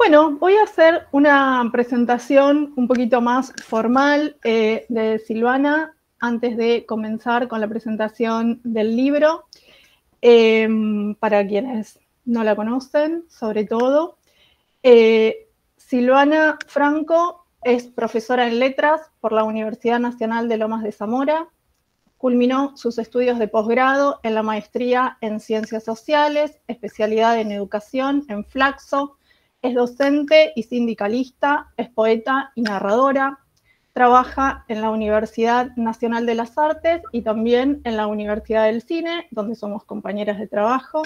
Bueno, voy a hacer una presentación un poquito más formal de Silvana antes de comenzar con la presentación del libro. Para quienes no la conocen, sobre todo. Silvana Franco es profesora en letras por la Universidad Nacional de Lomas de Zamora. Culminó sus estudios de posgrado en la maestría en Ciencias Sociales, especialidad en Educación en Flaxo. Es docente y sindicalista, es poeta y narradora. Trabaja en la Universidad Nacional de las Artes y también en la Universidad del Cine, donde somos compañeras de trabajo.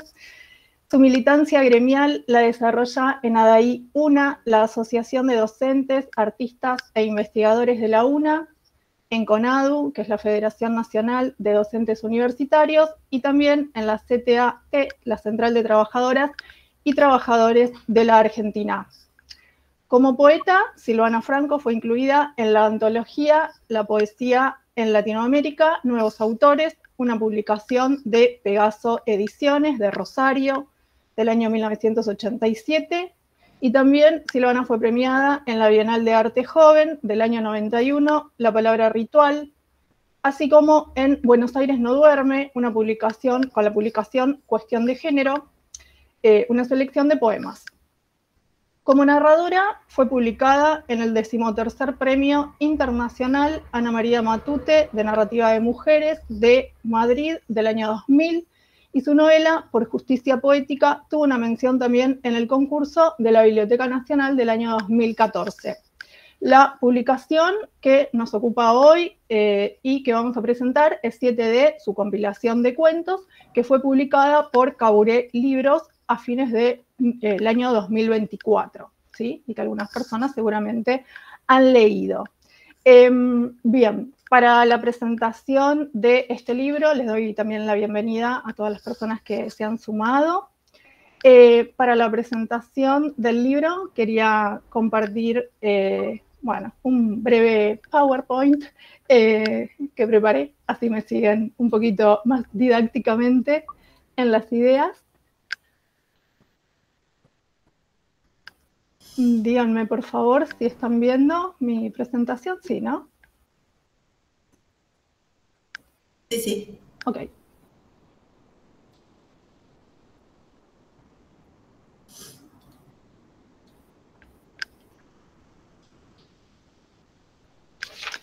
Su militancia gremial la desarrolla en ADAI UNA, la Asociación de Docentes, Artistas e Investigadores de la UNA, en CONADU, que es la Federación Nacional de Docentes Universitarios, y también en la CTAE, la Central de Trabajadoras y Trabajadores de la Argentina. Como poeta, Silvana Franco fue incluida en la antología La Poesía en Latinoamérica, Nuevos Autores, una publicación de Pegaso Ediciones de Rosario del año 1987, y también Silvana fue premiada en la Bienal de Arte Joven del año 91, La Palabra Ritual, así como en Buenos Aires no duerme, una publicación con la publicación Cuestión de Género, una selección de poemas. Como narradora, fue publicada en el 13º Premio Internacional Ana María Matute de Narrativa de Mujeres de Madrid del año 2000, y su novela Por Justicia Poética tuvo una mención también en el concurso de la Biblioteca Nacional del año 2014. La publicación que nos ocupa hoy y que vamos a presentar es 7D, su compilación de cuentos, que fue publicada por Caburé Libros a fines del año 2024, ¿sí? Y que algunas personas seguramente han leído. Bien, para la presentación de este libro les doy también la bienvenida a todas las personas que se han sumado. Para la presentación del libro quería compartir un breve PowerPoint que preparé, así me siguen un poquito más didácticamente en las ideas. Díganme, por favor, si están viendo mi presentación. Sí, ¿no? Sí, sí. Ok.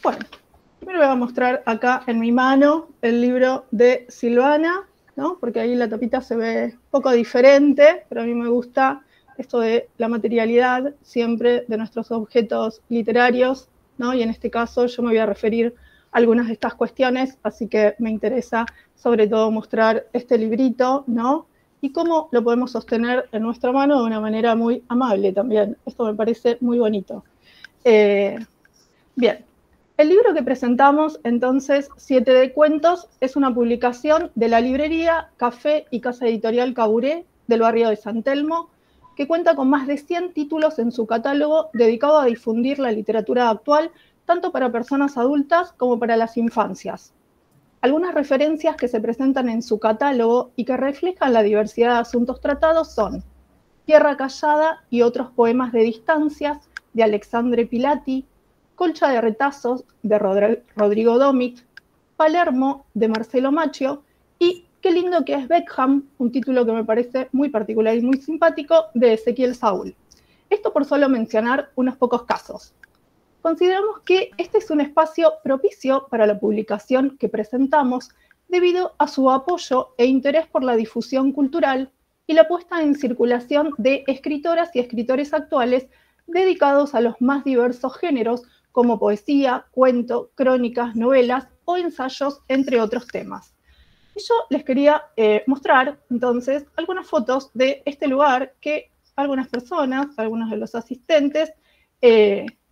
Bueno, primero voy a mostrar acá en mi mano el libro de Silvana, ¿no? Porque ahí la tapita se ve un poco diferente, pero a mí me gusta esto de la materialidad siempre de nuestros objetos literarios, ¿no? Y en este caso yo me voy a referir a algunas de estas cuestiones, así que me interesa sobre todo mostrar este librito, ¿no? Y cómo lo podemos sostener en nuestra mano de una manera muy amable también. Esto me parece muy bonito. Bien. El libro que presentamos, entonces, 7D Cuentos, es una publicación de la librería Café y Casa Editorial Caburé del barrio de San Telmo, que cuenta con más de 100 títulos en su catálogo dedicado a difundir la literatura actual, tanto para personas adultas como para las infancias. Algunas referencias que se presentan en su catálogo y que reflejan la diversidad de asuntos tratados son Tierra Callada y otros poemas de distancias, de Alexandre Pilati, Colcha de retazos, de Rodrigo Domit, Palermo, de Marcelo Macchio, y Qué lindo que es Beckham, un título que me parece muy particular y muy simpático, de Ezequiel Saúl. Esto por solo mencionar unos pocos casos. Consideramos que este es un espacio propicio para la publicación que presentamos debido a su apoyo e interés por la difusión cultural y la puesta en circulación de escritoras y escritores actuales dedicados a los más diversos géneros, como poesía, cuento, crónicas, novelas o ensayos, entre otros temas. Y yo les quería mostrar, entonces, algunas fotos de este lugar que algunas personas, algunos de los asistentes,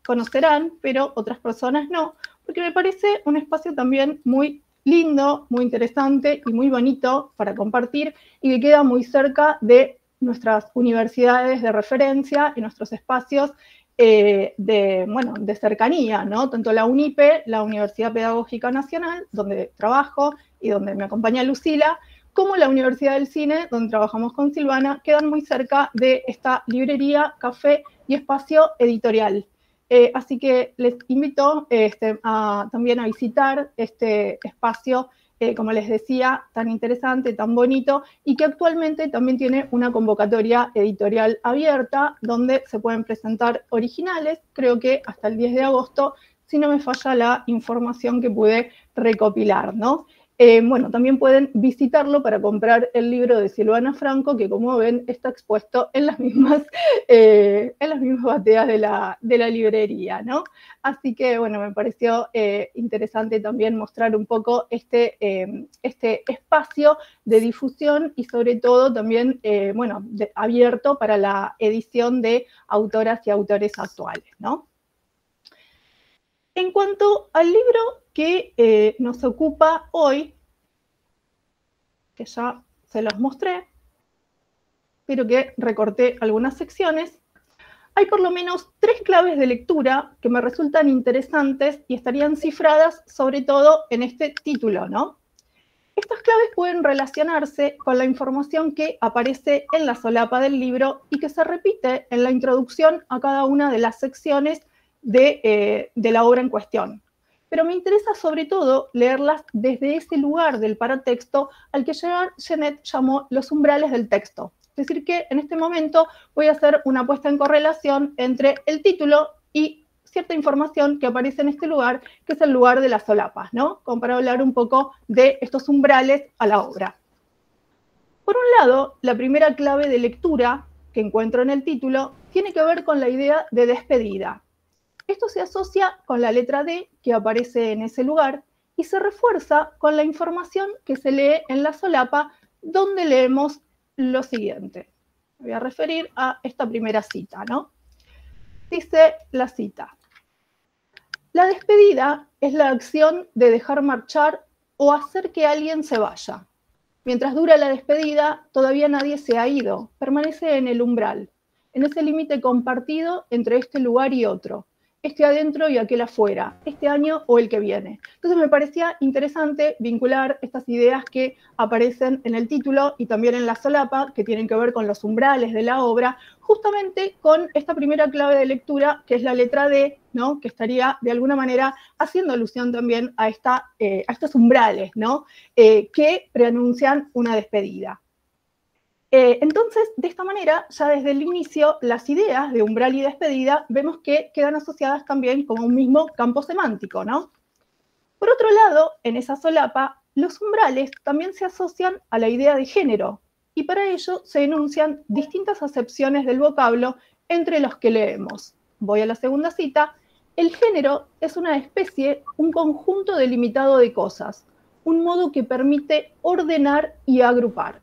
conocerán, pero otras personas no, porque me parece un espacio también muy lindo, muy interesante y muy bonito para compartir, y que queda muy cerca de nuestras universidades de referencia y nuestros espacios de cercanía, ¿no? Tanto la UNIPE, la Universidad Pedagógica Nacional, donde trabajo y donde me acompaña Lucila, como la Universidad del Cine, donde trabajamos con Silvana, quedan muy cerca de esta librería, café y espacio editorial. Así que les invito también a visitar este espacio, como les decía, tan interesante, tan bonito, y que actualmente también tiene una convocatoria editorial abierta, donde se pueden presentar originales, creo que hasta el 10 de agosto, si no me falla la información que pude recopilar, ¿no? Bueno, también pueden visitarlo para comprar el libro de Silvana Franco, que como ven está expuesto en las mismas bateas de la librería, ¿no? Así que, bueno, me pareció interesante también mostrar un poco este espacio de difusión y sobre todo también, bueno, abierto para la edición de autoras y autores actuales, ¿no? En cuanto al libro que nos ocupa hoy, que ya se los mostré, pero que recorté algunas secciones, hay por lo menos 3 claves de lectura que me resultan interesantes y estarían cifradas sobre todo en este título, ¿no? Estas claves pueden relacionarse con la información que aparece en la solapa del libro y que se repite en la introducción a cada una de las secciones de la obra en cuestión. Pero me interesa sobre todo leerlas desde ese lugar del paratexto al que Genet llamó los umbrales del texto. Es decir, que en este momento voy a hacer una puesta en correlación entre el título y cierta información que aparece en este lugar, que es el lugar de las solapas, ¿no? Como para hablar un poco de estos umbrales a la obra. Por un lado, la primera clave de lectura que encuentro en el título tiene que ver con la idea de despedida. Esto se asocia con la letra D que aparece en ese lugar y se refuerza con la información que se lee en la solapa, donde leemos lo siguiente. Me voy a referir a esta primera cita, ¿no? Dice la cita: la despedida es la acción de dejar marchar o hacer que alguien se vaya. Mientras dura la despedida, todavía nadie se ha ido, permanece en el umbral, en ese límite compartido entre este lugar y otro, este adentro y aquel afuera, este año o el que viene. Entonces me parecía interesante vincular estas ideas que aparecen en el título y también en la solapa, que tienen que ver con los umbrales de la obra, justamente con esta primera clave de lectura, que es la letra D, ¿no? Que estaría de alguna manera haciendo alusión también a estos umbrales, ¿no? Que preanuncian una despedida. Entonces, de esta manera, ya desde el inicio, las ideas de umbral y despedida vemos que quedan asociadas también como un mismo campo semántico, ¿no? Por otro lado, en esa solapa, los umbrales también se asocian a la idea de género, y para ello se enuncian distintas acepciones del vocablo entre los que leemos. Voy a la segunda cita. El género es una especie, un conjunto delimitado de cosas, un modo que permite ordenar y agrupar.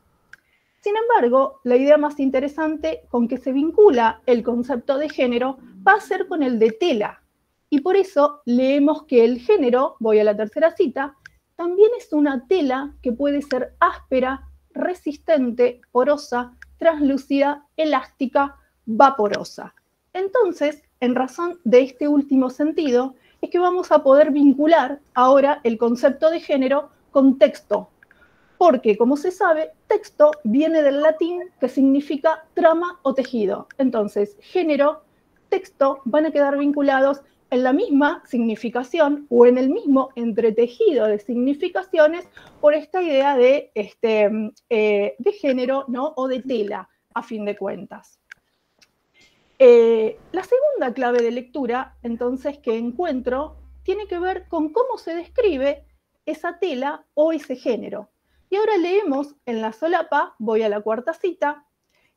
Sin embargo, la idea más interesante con que se vincula el concepto de género va a ser con el de tela. Y por eso leemos que el género, voy a la tercera cita, también es una tela que puede ser áspera, resistente, porosa, translúcida, elástica, vaporosa. Entonces, en razón de este último sentido, es que vamos a poder vincular ahora el concepto de género con texto, porque, como se sabe, texto viene del latín que significa trama o tejido. Entonces, género, texto van a quedar vinculados en la misma significación o en el mismo entretejido de significaciones por esta idea de género, ¿no? O de tela, a fin de cuentas. La segunda clave de lectura, entonces, que encuentro, tiene que ver con cómo se describe esa tela o ese género. Y ahora leemos en la solapa, voy a la cuarta cita,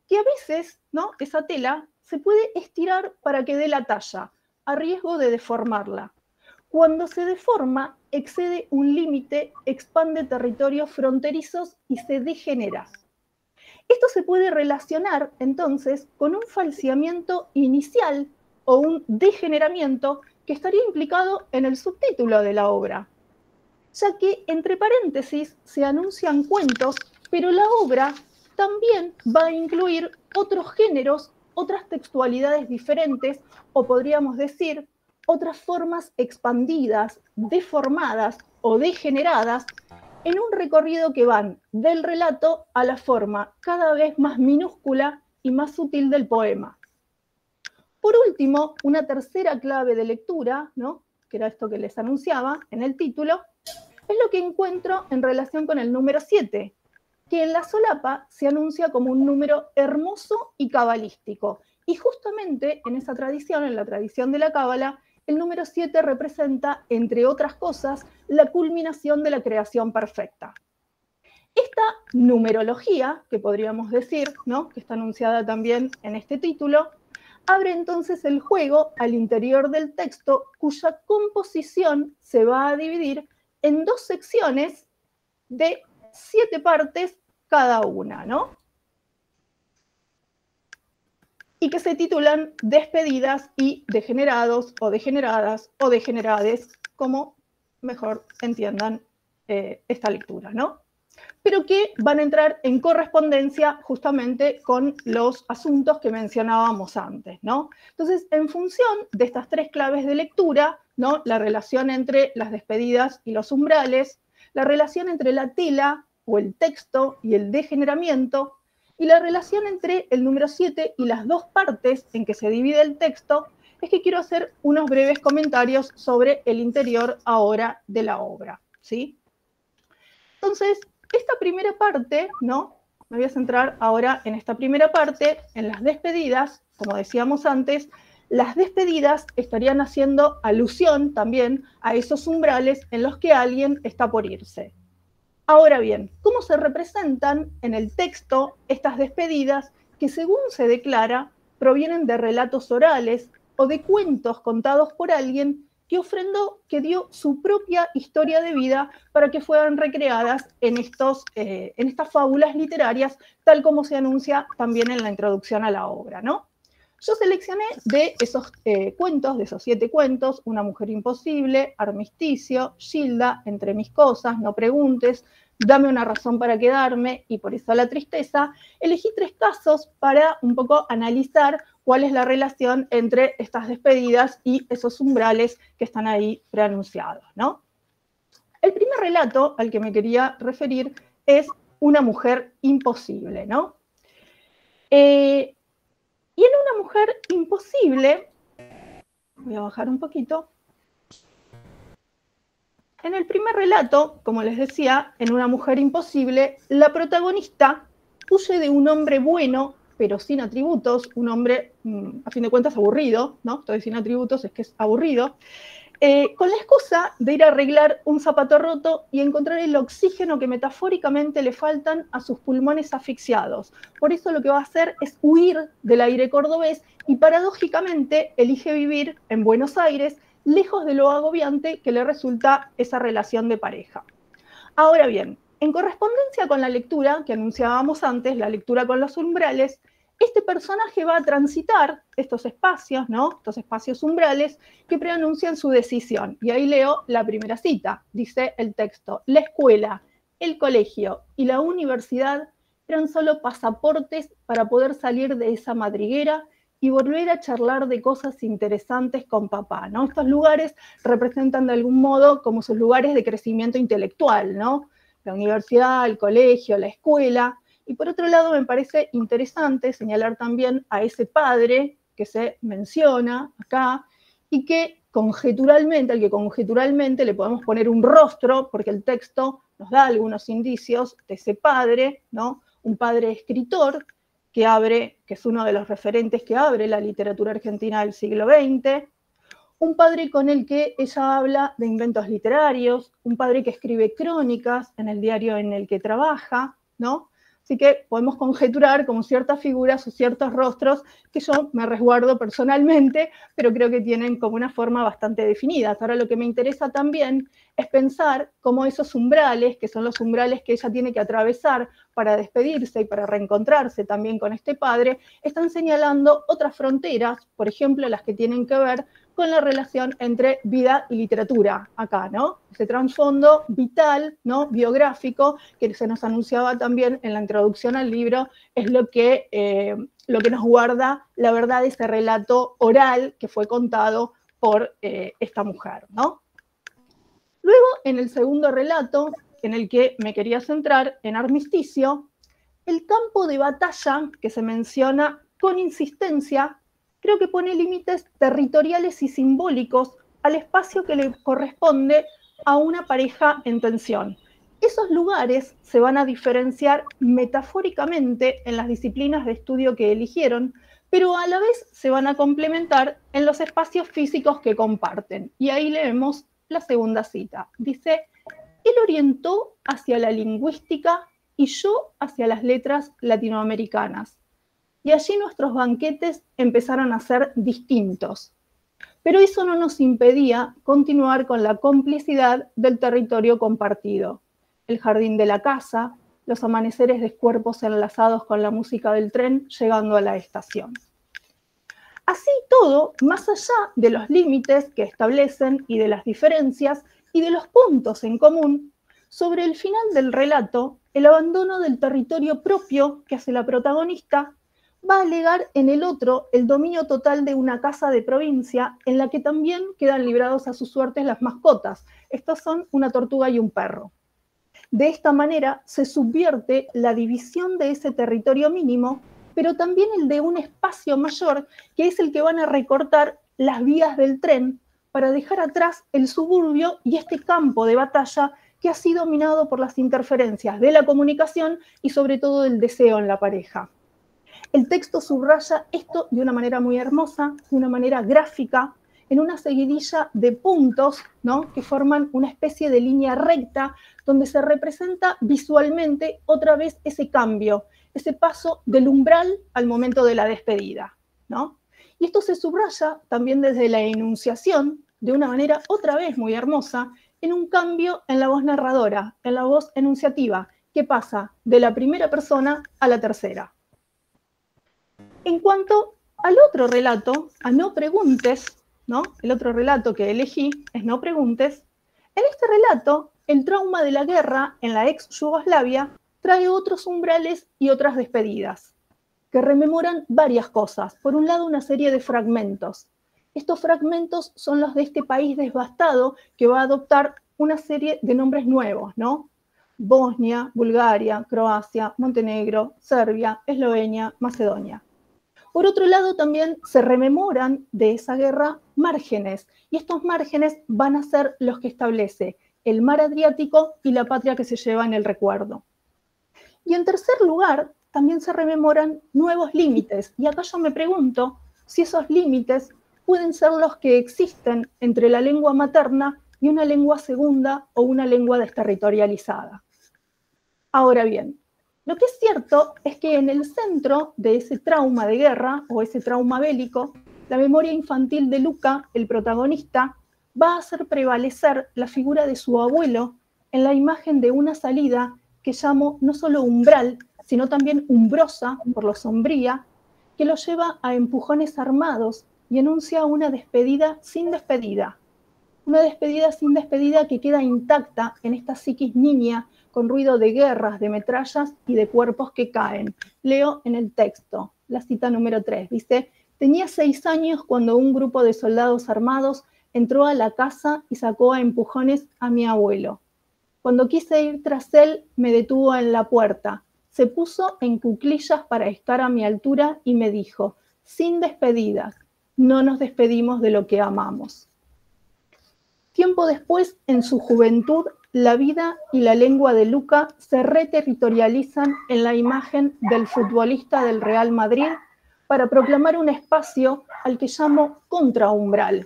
que a veces, ¿no? Esa tela se puede estirar para que dé la talla, a riesgo de deformarla. Cuando se deforma, excede un límite, expande territorios fronterizos y se degenera. Esto se puede relacionar entonces con un falseamiento inicial o un degeneramiento que estaría implicado en el subtítulo de la obra, ya que entre paréntesis se anuncian cuentos, pero la obra también va a incluir otros géneros, otras textualidades diferentes, o podríamos decir, otras formas expandidas, deformadas o degeneradas en un recorrido que van del relato a la forma cada vez más minúscula y más sutil del poema. Por último, una tercera clave de lectura, ¿no?, que era esto que les anunciaba en el título, es lo que encuentro en relación con el número 7, que en la solapa se anuncia como un número hermoso y cabalístico. Y justamente en esa tradición, en la tradición de la cábala, el número 7 representa, entre otras cosas, la culminación de la creación perfecta. Esta numerología, que podríamos decir, ¿no?, que está anunciada también en este título, abre entonces el juego al interior del texto, cuya composición se va a dividir en 2 secciones de 7 partes cada una, ¿no? Y que se titulan Despedidas y Degenerados, o Degeneradas, o Degenerades, como mejor entiendan esta lectura, ¿no? Pero que van a entrar en correspondencia justamente con los asuntos que mencionábamos antes, ¿no? Entonces, en función de estas 3 claves de lectura, ¿no?, la relación entre las despedidas y los umbrales, la relación entre la tela o el texto y el degeneramiento, y la relación entre el número 7 y las 2 partes en que se divide el texto, es que quiero hacer unos breves comentarios sobre el interior ahora de la obra, ¿sí? Entonces, esta primera parte, ¿no?, me voy a centrar ahora en esta primera parte, en las despedidas. Como decíamos antes, las despedidas estarían haciendo alusión también a esos umbrales en los que alguien está por irse. Ahora bien, ¿cómo se representan en el texto estas despedidas que, según se declara, provienen de relatos orales o de cuentos contados por alguien que ofrendó, que dio su propia historia de vida para que fueran recreadas en estas fábulas literarias, tal como se anuncia también en la introducción a la obra, ¿no? Yo seleccioné de esos cuentos, de esos 7 cuentos, Una mujer imposible, Armisticio, Gilda, Entre mis cosas, No preguntes, Dame una razón para quedarme y Por eso la tristeza. Elegí 3 casos para un poco analizar cuál es la relación entre estas despedidas y esos umbrales que están ahí preanunciados, ¿no? El primer relato al que me quería referir es Una mujer imposible, ¿no? Y en Una mujer imposible, voy a bajar un poquito, en el primer relato, como les decía, en Una mujer imposible, la protagonista huye de un hombre bueno, pero sin atributos, un hombre, a fin de cuentas, aburrido, ¿no? Estoy sin atributos, es que es aburrido, con la excusa de ir a arreglar un zapato roto y encontrar el oxígeno que metafóricamente le faltan a sus pulmones asfixiados. Por eso lo que va a hacer es huir del aire cordobés y paradójicamente elige vivir en Buenos Aires, lejos de lo agobiante que le resulta esa relación de pareja. Ahora bien, en correspondencia con la lectura que anunciábamos antes, la lectura con los umbrales, este personaje va a transitar estos espacios, ¿no?, estos espacios umbrales que preanuncian su decisión. Y ahí leo la primera cita, dice el texto: la escuela, el colegio y la universidad eran solo pasaportes para poder salir de esa madriguera y volver a charlar de cosas interesantes con papá, ¿no? Estos lugares representan de algún modo como sus lugares de crecimiento intelectual, ¿no? La universidad, el colegio, la escuela. Y por otro lado, me parece interesante señalar también a ese padre que se menciona acá y que conjeturalmente, al que conjeturalmente le podemos poner un rostro, porque el texto nos da algunos indicios de ese padre, ¿no? Un padre escritor que es uno de los referentes que abre la literatura argentina del siglo XX, un padre con el que ella habla de inventos literarios, un padre que escribe crónicas en el diario en el que trabaja, ¿no? Así que podemos conjeturar como ciertas figuras o ciertos rostros que yo me resguardo personalmente, pero creo que tienen como una forma bastante definida. Ahora lo que me interesa también es pensar cómo esos umbrales, que son los umbrales que ella tiene que atravesar para despedirse y para reencontrarse también con este padre, están señalando otras fronteras, por ejemplo, las que tienen que ver con la relación entre vida y literatura acá, ¿no? Ese trasfondo vital, ¿no?, biográfico, que se nos anunciaba también en la introducción al libro, es lo que nos guarda la verdad de ese relato oral que fue contado por esta mujer, ¿no? Luego, en el segundo relato, en el que me quería centrar, en Armisticio, el campo de batalla que se menciona con insistencia, creo que pone límites territoriales y simbólicos al espacio que le corresponde a una pareja en tensión. Esos lugares se van a diferenciar metafóricamente en las disciplinas de estudio que eligieron, pero a la vez se van a complementar en los espacios físicos que comparten. Y ahí leemos la segunda cita. Dice, él orientó hacia la lingüística y yo hacia las letras latinoamericanas. Y allí nuestros banquetes empezaron a ser distintos. Pero eso no nos impedía continuar con la complicidad del territorio compartido. El jardín de la casa, los amaneceres de cuerpos enlazados con la música del tren llegando a la estación. Así todo, más allá de los límites que establecen y de las diferencias y de los puntos en común, sobre el final del relato, el abandono del territorio propio que hace la protagonista va a alegar en el otro el dominio total de una casa de provincia en la que también quedan librados a sus suertes las mascotas. Estos son una tortuga y un perro. De esta manera se subvierte la división de ese territorio mínimo, pero también el de un espacio mayor, que es el que van a recortar las vías del tren para dejar atrás el suburbio y este campo de batalla que ha sido minado por las interferencias de la comunicación y sobre todo del deseo en la pareja. El texto subraya esto de una manera muy hermosa, de una manera gráfica, en una seguidilla de puntos, ¿no?, que forman una especie de línea recta donde se representa visualmente otra vez ese cambio, ese paso del umbral al momento de la despedida, ¿no? Y esto se subraya también desde la enunciación, de una manera otra vez muy hermosa, en un cambio en la voz narradora, en la voz enunciativa, que pasa de la primera persona a la tercera. En cuanto al otro relato, a No preguntes, ¿no?, el otro relato que elegí es No preguntes, en este relato el trauma de la guerra en la ex Yugoslavia trae otros umbrales y otras despedidas, que rememoran varias cosas. Por un lado, una serie de fragmentos. Estos fragmentos son los de este país devastado que va a adoptar una serie de nombres nuevos, ¿no? Bosnia, Bulgaria, Croacia, Montenegro, Serbia, Eslovenia, Macedonia. Por otro lado, también se rememoran de esa guerra márgenes, y estos márgenes van a ser los que establece el mar Adriático y la patria que se lleva en el recuerdo. Y en tercer lugar, también se rememoran nuevos límites, y acá yo me pregunto si esos límites pueden ser los que existen entre la lengua materna y una lengua segunda o una lengua desterritorializada. Ahora bien, lo que es cierto es que en el centro de ese trauma de guerra o ese trauma bélico, la memoria infantil de Luca, el protagonista, va a hacer prevalecer la figura de su abuelo en la imagen de una salida que llamo no solo umbral, sino también umbrosa, por lo sombría, que lo lleva a empujones armados y enuncia una despedida sin despedida. Una despedida sin despedida que queda intacta en esta psiquis niña con ruido de guerras, de metrallas y de cuerpos que caen. Leo en el texto, la cita número 3, dice, tenía 6 años cuando un grupo de soldados armados entró a la casa y sacó a empujones a mi abuelo. Cuando quise ir tras él, me detuvo en la puerta. Se puso en cuclillas para estar a mi altura y me dijo, sin despedidas, no nos despedimos de lo que amamos. Tiempo después, en su juventud, la vida y la lengua de Luca se reterritorializan en la imagen del futbolista del Real Madrid para proclamar un espacio al que llamo contraumbral.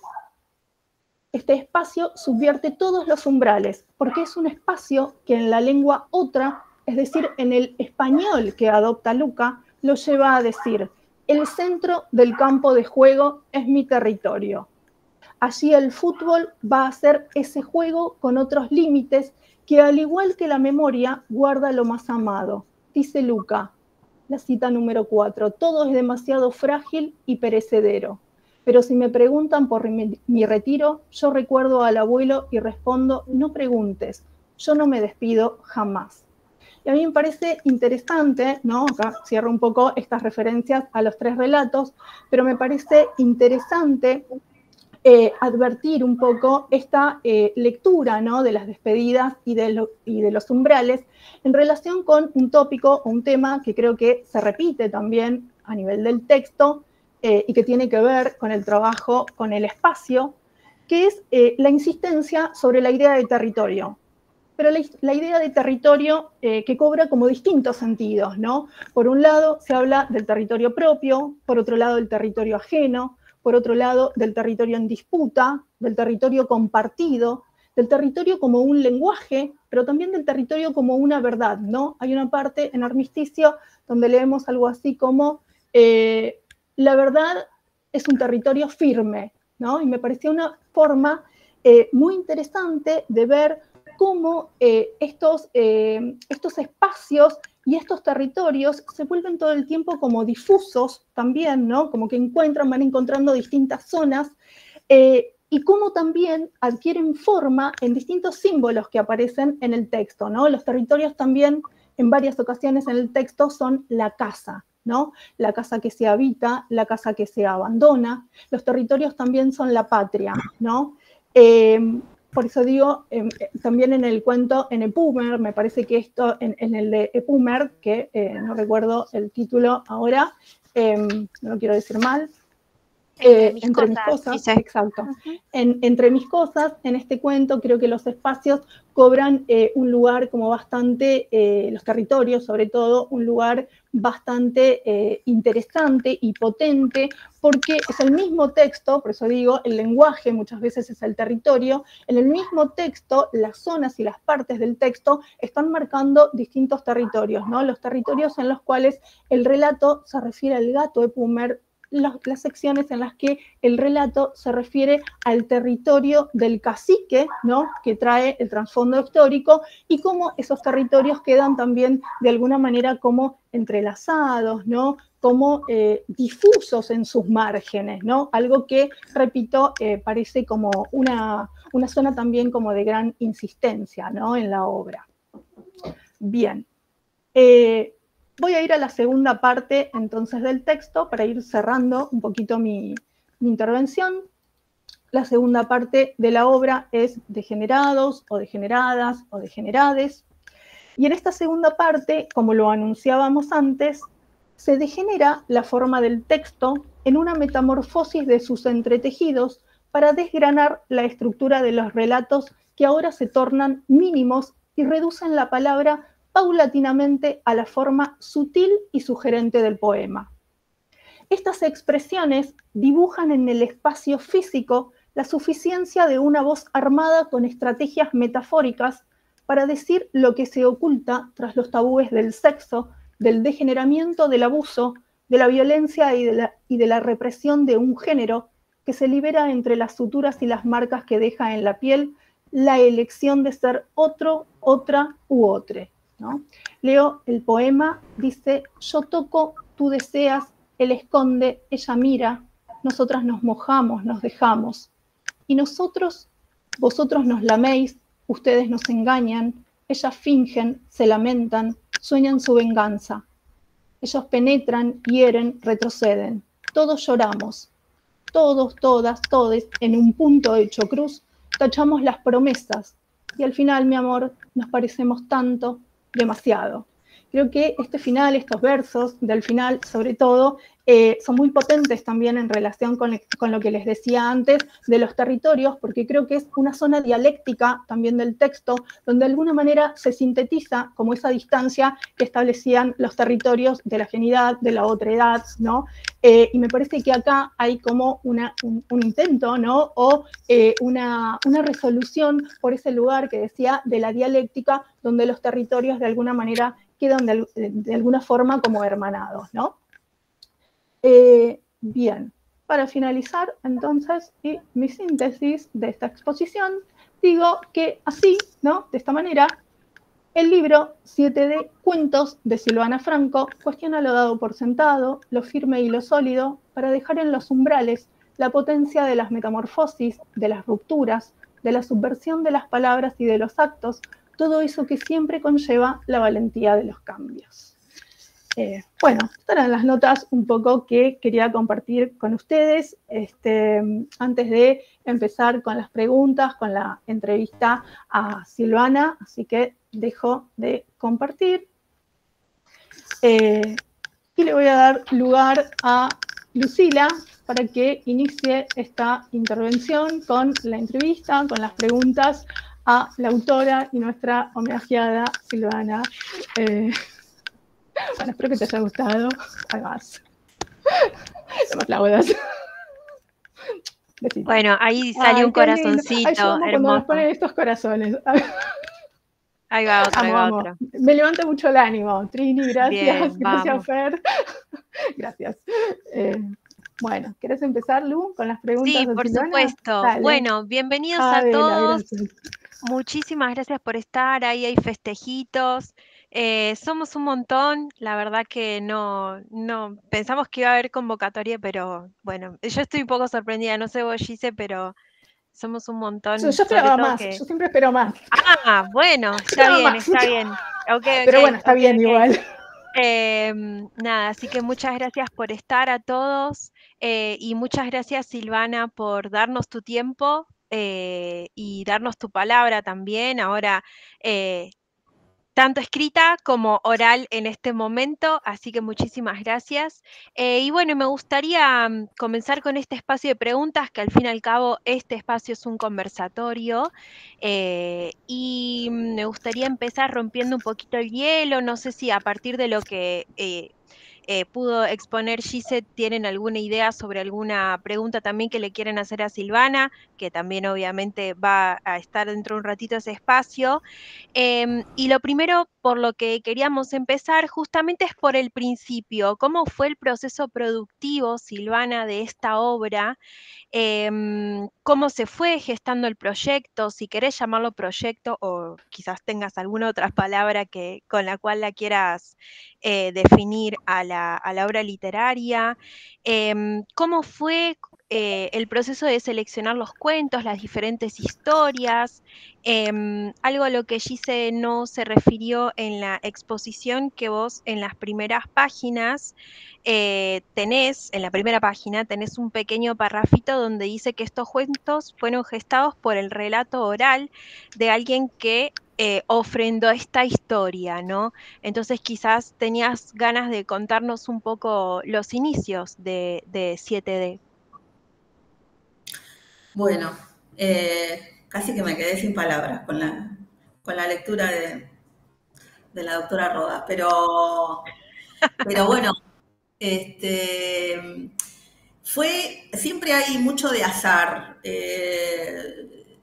Este espacio subvierte todos los umbrales, porque es un espacio que en la lengua otra, es decir, en el español que adopta Luca, lo lleva a decir, el centro del campo de juego es mi territorio. Allí el fútbol va a ser ese juego con otros límites que, al igual que la memoria, guarda lo más amado. Dice Luca, la cita número 4, todo es demasiado frágil y perecedero. Pero si me preguntan por mi retiro, yo recuerdo al abuelo y respondo, no preguntes, yo no me despido jamás. Y a mí me parece interesante, ¿no? Acá cierro un poco estas referencias a los 3 relatos, pero me parece interesante advertir un poco esta lectura, ¿no?, de las despedidas y de los umbrales en relación con un tópico o un tema que creo que se repite también a nivel del texto y que tiene que ver con el trabajo con el espacio, que es la insistencia sobre la idea de territorio. Pero la idea de territorio que cobra como distintos sentidos, ¿no? Por un lado se habla del territorio propio, por otro lado del territorio ajeno, por otro lado del territorio en disputa, del territorio compartido, del territorio como un lenguaje, pero también del territorio como una verdad, ¿no? Hay una parte en Armisticio donde leemos algo así como la verdad es un territorio firme, ¿no? Y me pareció una forma muy interesante de ver cómo estos espacios y estos territorios se vuelven todo el tiempo como difusos también, ¿no? Como que van encontrando distintas zonas, y cómo también adquieren forma en distintos símbolos que aparecen en el texto, ¿no? Los territorios también, en varias ocasiones en el texto, son la casa, ¿no? La casa que se habita, la casa que se abandona. Los territorios también son la patria, ¿no? Por eso digo, también en el cuento, en Epumer, me parece que esto, en el de Epumer, que no recuerdo el título ahora, no lo quiero decir mal, entre mis cosas, sí. exacto. Entre mis cosas, en este cuento, creo que los espacios cobran un lugar como bastante, los territorios sobre todo, un lugar bastante interesante y potente, porque es el mismo texto, por eso digo, el lenguaje muchas veces es el territorio, en el mismo texto, las zonas y las partes del texto están marcando distintos territorios, ¿no? Los territorios en los cuales el relato se refiere al gato de Pumer, las secciones en las que el relato se refiere al territorio del cacique, ¿no?, que trae el trasfondo histórico, y cómo esos territorios quedan también de alguna manera como entrelazados, ¿no?, como difusos en sus márgenes, ¿no? Algo que, repito, parece como una zona también como de gran insistencia, ¿no?, en la obra. Bien. Voy a ir a la segunda parte entonces del texto para ir cerrando un poquito mi intervención. La segunda parte de la obra es degenerados o degeneradas o degenerades. Y en esta segunda parte, como lo anunciábamos antes, se degenera la forma del texto en una metamorfosis de sus entretejidos para desgranar la estructura de los relatos que ahora se tornan mínimos y reducen la palabra paulatinamente a la forma sutil y sugerente del poema. Estas expresiones dibujan en el espacio físico la suficiencia de una voz armada con estrategias metafóricas para decir lo que se oculta tras los tabúes del sexo, del degeneramiento, del abuso, de la violencia y de la represión de un género que se libera entre las suturas y las marcas que deja en la piel la elección de ser otro, otra u otre, ¿no? Leo el poema, dice: yo toco, tú deseas, él esconde, ella mira, nosotras nos mojamos, nos dejamos. Y nosotros, vosotros nos laméis, ustedes nos engañan, ellas fingen, se lamentan, sueñan su venganza. Ellos penetran, hieren, retroceden. Todos lloramos. Todos, todas, todes, en un punto hecho cruz, tachamos las promesas. Y al final, mi amor, nos parecemos tanto, demasiado. Creo que este final, estos versos del final, sobre todo, son muy potentes también en relación con lo que les decía antes de los territorios, porque creo que es una zona dialéctica también del texto, donde de alguna manera se sintetiza como esa distancia que establecían los territorios de la ajenidad, de la otredad, ¿no? Y me parece que acá hay como un intento, ¿no?, o una resolución por ese lugar que decía de la dialéctica, donde los territorios de alguna manera quedan de alguna forma como hermanados, ¿no? Bien, para finalizar entonces y mi síntesis de esta exposición, digo que así, ¿no?, de esta manera, el libro 7D Cuentos de Silvana Franco cuestiona lo dado por sentado, lo firme y lo sólido, para dejar en los umbrales la potencia de las metamorfosis, de las rupturas, de la subversión de las palabras y de los actos, todo eso que siempre conlleva la valentía de los cambios. Bueno, estas eran las notas un poco que quería compartir con ustedes. Antes de empezar con las preguntas, con la entrevista a Silvana, así que dejo de compartir. Y le voy a dar lugar a Lucila para que inicie esta intervención con la entrevista, con las preguntas a la autora y nuestra homenajeada Silvana. Bueno, espero que te haya gustado. Además, no me aplaudas. Besito. Bueno, ahí salió un corazoncito. Ay, yo amo cuando nos ponen estos corazones. Ahí va otro, ahí va otro. Me levanta mucho el ánimo. Trini, gracias. Bien, gracias, Fer. Gracias. Bueno, ¿querés empezar, Lu, con las preguntas? Sí, por supuesto. Dale. Bueno, bienvenidos a todos. Gracias. Muchísimas gracias por estar. Ahí hay festejitos. Somos un montón. La verdad que no pensamos que iba a haber convocatoria, pero bueno, yo estoy un poco sorprendida. No sé vos, Gise, pero somos un montón. Yo esperaba más, yo siempre espero más. Ah, bueno, está bien, está bien. Okay, pero bueno, está bien igual. Nada, así que muchas gracias por estar a todos y muchas gracias, Silvana, por darnos tu tiempo y darnos tu palabra también. Ahora, tanto escrita como oral en este momento, así que muchísimas gracias. Y bueno, me gustaría comenzar con este espacio de preguntas, que al fin y al cabo este espacio es un conversatorio, y me gustaría empezar rompiendo un poquito el hielo. No sé si a partir de lo que pudo exponer Gise, ¿tienen alguna idea sobre alguna pregunta también que le quieren hacer a Silvana? Que también obviamente va a estar dentro de un ratito ese espacio. Y lo primero por lo que queríamos empezar justamente es por el principio. ¿Cómo fue el proceso productivo, Silvana, de esta obra? ¿Cómo se fue gestando el proyecto? Si querés llamarlo proyecto o quizás tengas alguna otra palabra con la cual la quieras definir a la obra literaria. ¿Cómo fue el proceso de seleccionar los cuentos, las diferentes historias? Algo a lo que Gise no se refirió en la exposición, que vos en las primeras páginas tenés, en la primera página, tenés un pequeño parrafito donde dice que estos cuentos fueron gestados por el relato oral de alguien que ofrendó esta historia, ¿no? Entonces quizás tenías ganas de contarnos un poco los inicios de 7D. Bueno, casi que me quedé sin palabras con la lectura de la doctora Rodas, pero bueno, siempre hay mucho de azar.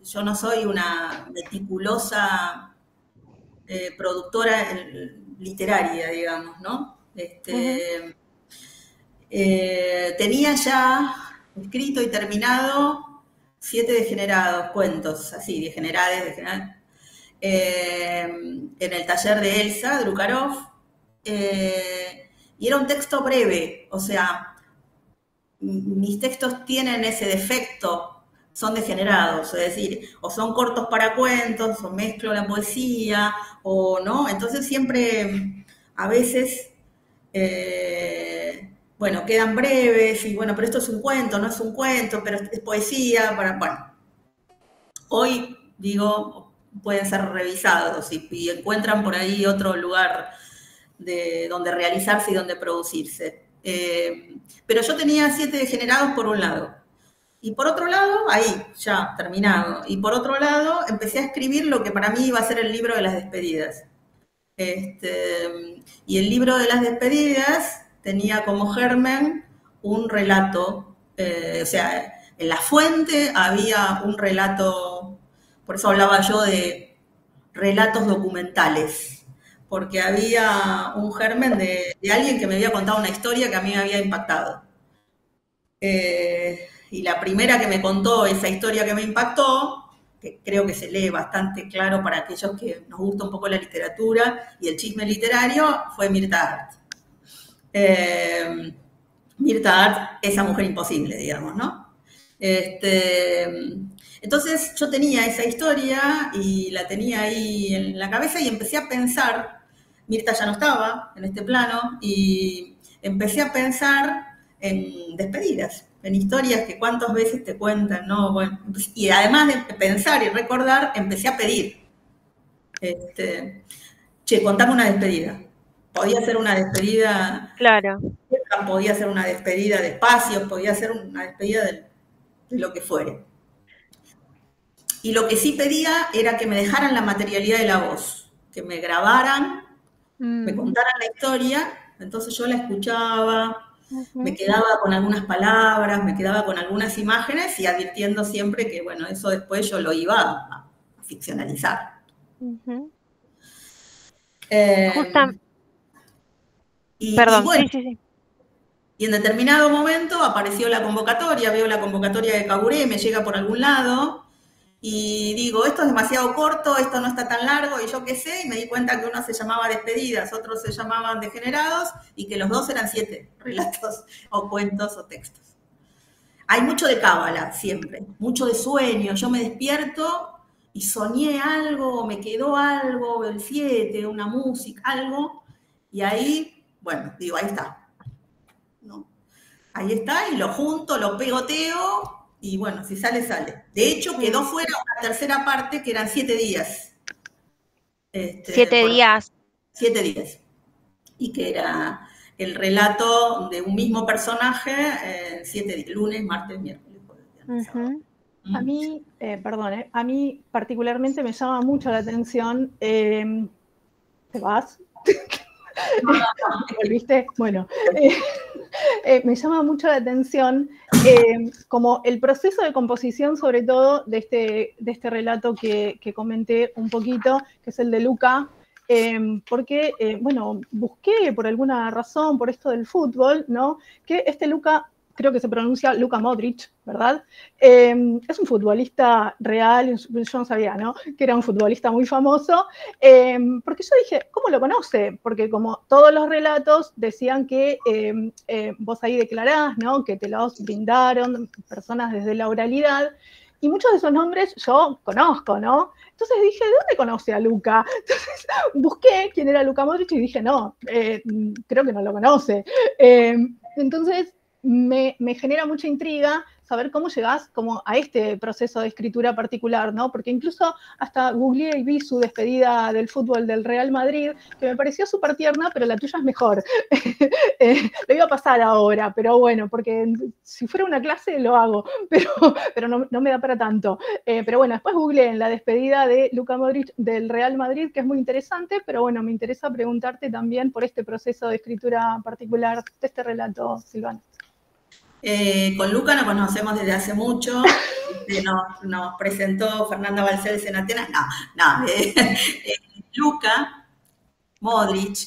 Yo no soy una meticulosa productora literaria, digamos, ¿no? Tenía ya escrito y terminado 7 degenerados, cuentos así, degenerades, en el taller de Elsa Drukarov, y era un texto breve, o sea, mis textos tienen ese defecto, son degenerados, es decir, o son cortos para cuentos, o mezclo la poesía, o no, entonces siempre, a veces, bueno, quedan breves, y bueno, pero esto es un cuento, no es un cuento, pero es poesía, bueno, hoy, digo, pueden ser revisados y encuentran por ahí otro lugar de donde realizarse y donde producirse. Pero yo tenía 7 degenerados por un lado. Y por otro lado, ahí, ya, terminado. Y por otro lado, empecé a escribir lo que para mí iba a ser el libro de las despedidas. Y el libro de las despedidas tenía como germen un relato. O sea, en la fuente había un relato, por eso hablaba yo de relatos documentales, porque había un germen de alguien que me había contado una historia que a mí me había impactado. Y la primera que me contó esa historia que me impactó, que creo que se lee bastante claro para aquellos que nos gusta un poco la literatura y el chisme literario, fue Mirta Art. Mirta Art, esa mujer imposible, digamos, ¿no? Entonces yo tenía esa historia y la tenía ahí en la cabeza y empecé a pensar Mirta ya no estaba en este plano y empecé a pensar en despedidas, en historias que cuántas veces te cuentan, ¿no? Bueno, y además de pensar y recordar, empecé a pedir. Che, contame una despedida. Podía ser una despedida, Claro. podía ser una despedida de espacios, podía ser una despedida de lo que fuere. Y lo que sí pedía era que me dejaran la materialidad de la voz, que me grabaran, me contaran la historia, entonces yo la escuchaba, me quedaba con algunas palabras, me quedaba con algunas imágenes y advirtiendo siempre que, bueno, eso después yo lo iba a ficcionalizar. Perdón, bueno, sí. y en determinado momento apareció la convocatoria, veo la convocatoria de Caburé, me llega por algún lado, y digo, esto es demasiado corto, esto no está tan largo, y yo qué sé, y me di cuenta que uno se llamaba Despedidas, otros se llamaban Degenerados, y que los dos eran 7 relatos, o cuentos, o textos. Hay mucho de cábala, siempre, mucho de sueño. Yo me despierto y soñé algo, me quedó algo, el 7, una música, algo, y ahí, bueno, digo, ahí está. ¿No? Ahí está, y lo junto, lo pegoteo, y bueno, si sale, sale. De hecho, quedó fuera una tercera parte que eran 7 días. 7 días. 7 días. Y que era el relato de un mismo personaje, 7 días, lunes, martes, miércoles, jueves, sábado. A mí, a mí particularmente me llama mucho la atención. ¿Te vas? ¿Volviste? Bueno, me llama mucho la atención como el proceso de composición, sobre todo de este relato que comenté un poquito, que es el de Luca, porque, bueno, busqué por alguna razón, por esto del fútbol, ¿no? Que este Luca, creo que se pronuncia Luka Modric, ¿verdad? Es un futbolista real, yo no sabía, ¿no? Que era un futbolista muy famoso, porque yo dije, ¿cómo lo conoce? Porque como todos los relatos decían que vos ahí declarás, ¿no? Que te los brindaron personas desde la oralidad, y muchos de esos nombres yo conozco, ¿no? Entonces dije, ¿de dónde conoce a Luka? Entonces busqué quién era Luka Modric y dije, no, creo que no lo conoce. Entonces me genera mucha intriga saber cómo llegás como a este proceso de escritura particular, ¿no? Porque incluso hasta googleé y vi su despedida del fútbol del Real Madrid, que me pareció súper tierna, pero la tuya es mejor. Lo iba a pasar ahora, pero bueno, porque si fuera una clase lo hago, pero no me da para tanto. Pero bueno, después googleé en la despedida de Luka Modric del Real Madrid, que es muy interesante, pero bueno, me interesa preguntarte también por este proceso de escritura particular de este relato, Silvana. Con Luca nos conocemos desde hace mucho, nos presentó Fernanda Balcells en Atenas, Luka Modric,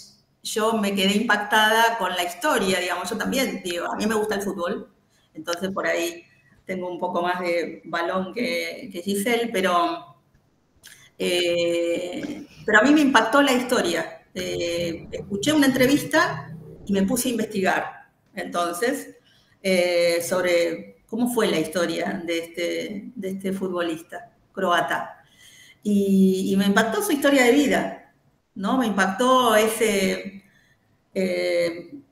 yo me quedé impactada con la historia, digamos, yo también, digo, a mí me gusta el fútbol, entonces por ahí tengo un poco más de balón que Giselle, pero a mí me impactó la historia. Escuché una entrevista y me puse a investigar, entonces, sobre cómo fue la historia de este futbolista croata. Y me impactó su historia de vida, ¿no? Me impactó ese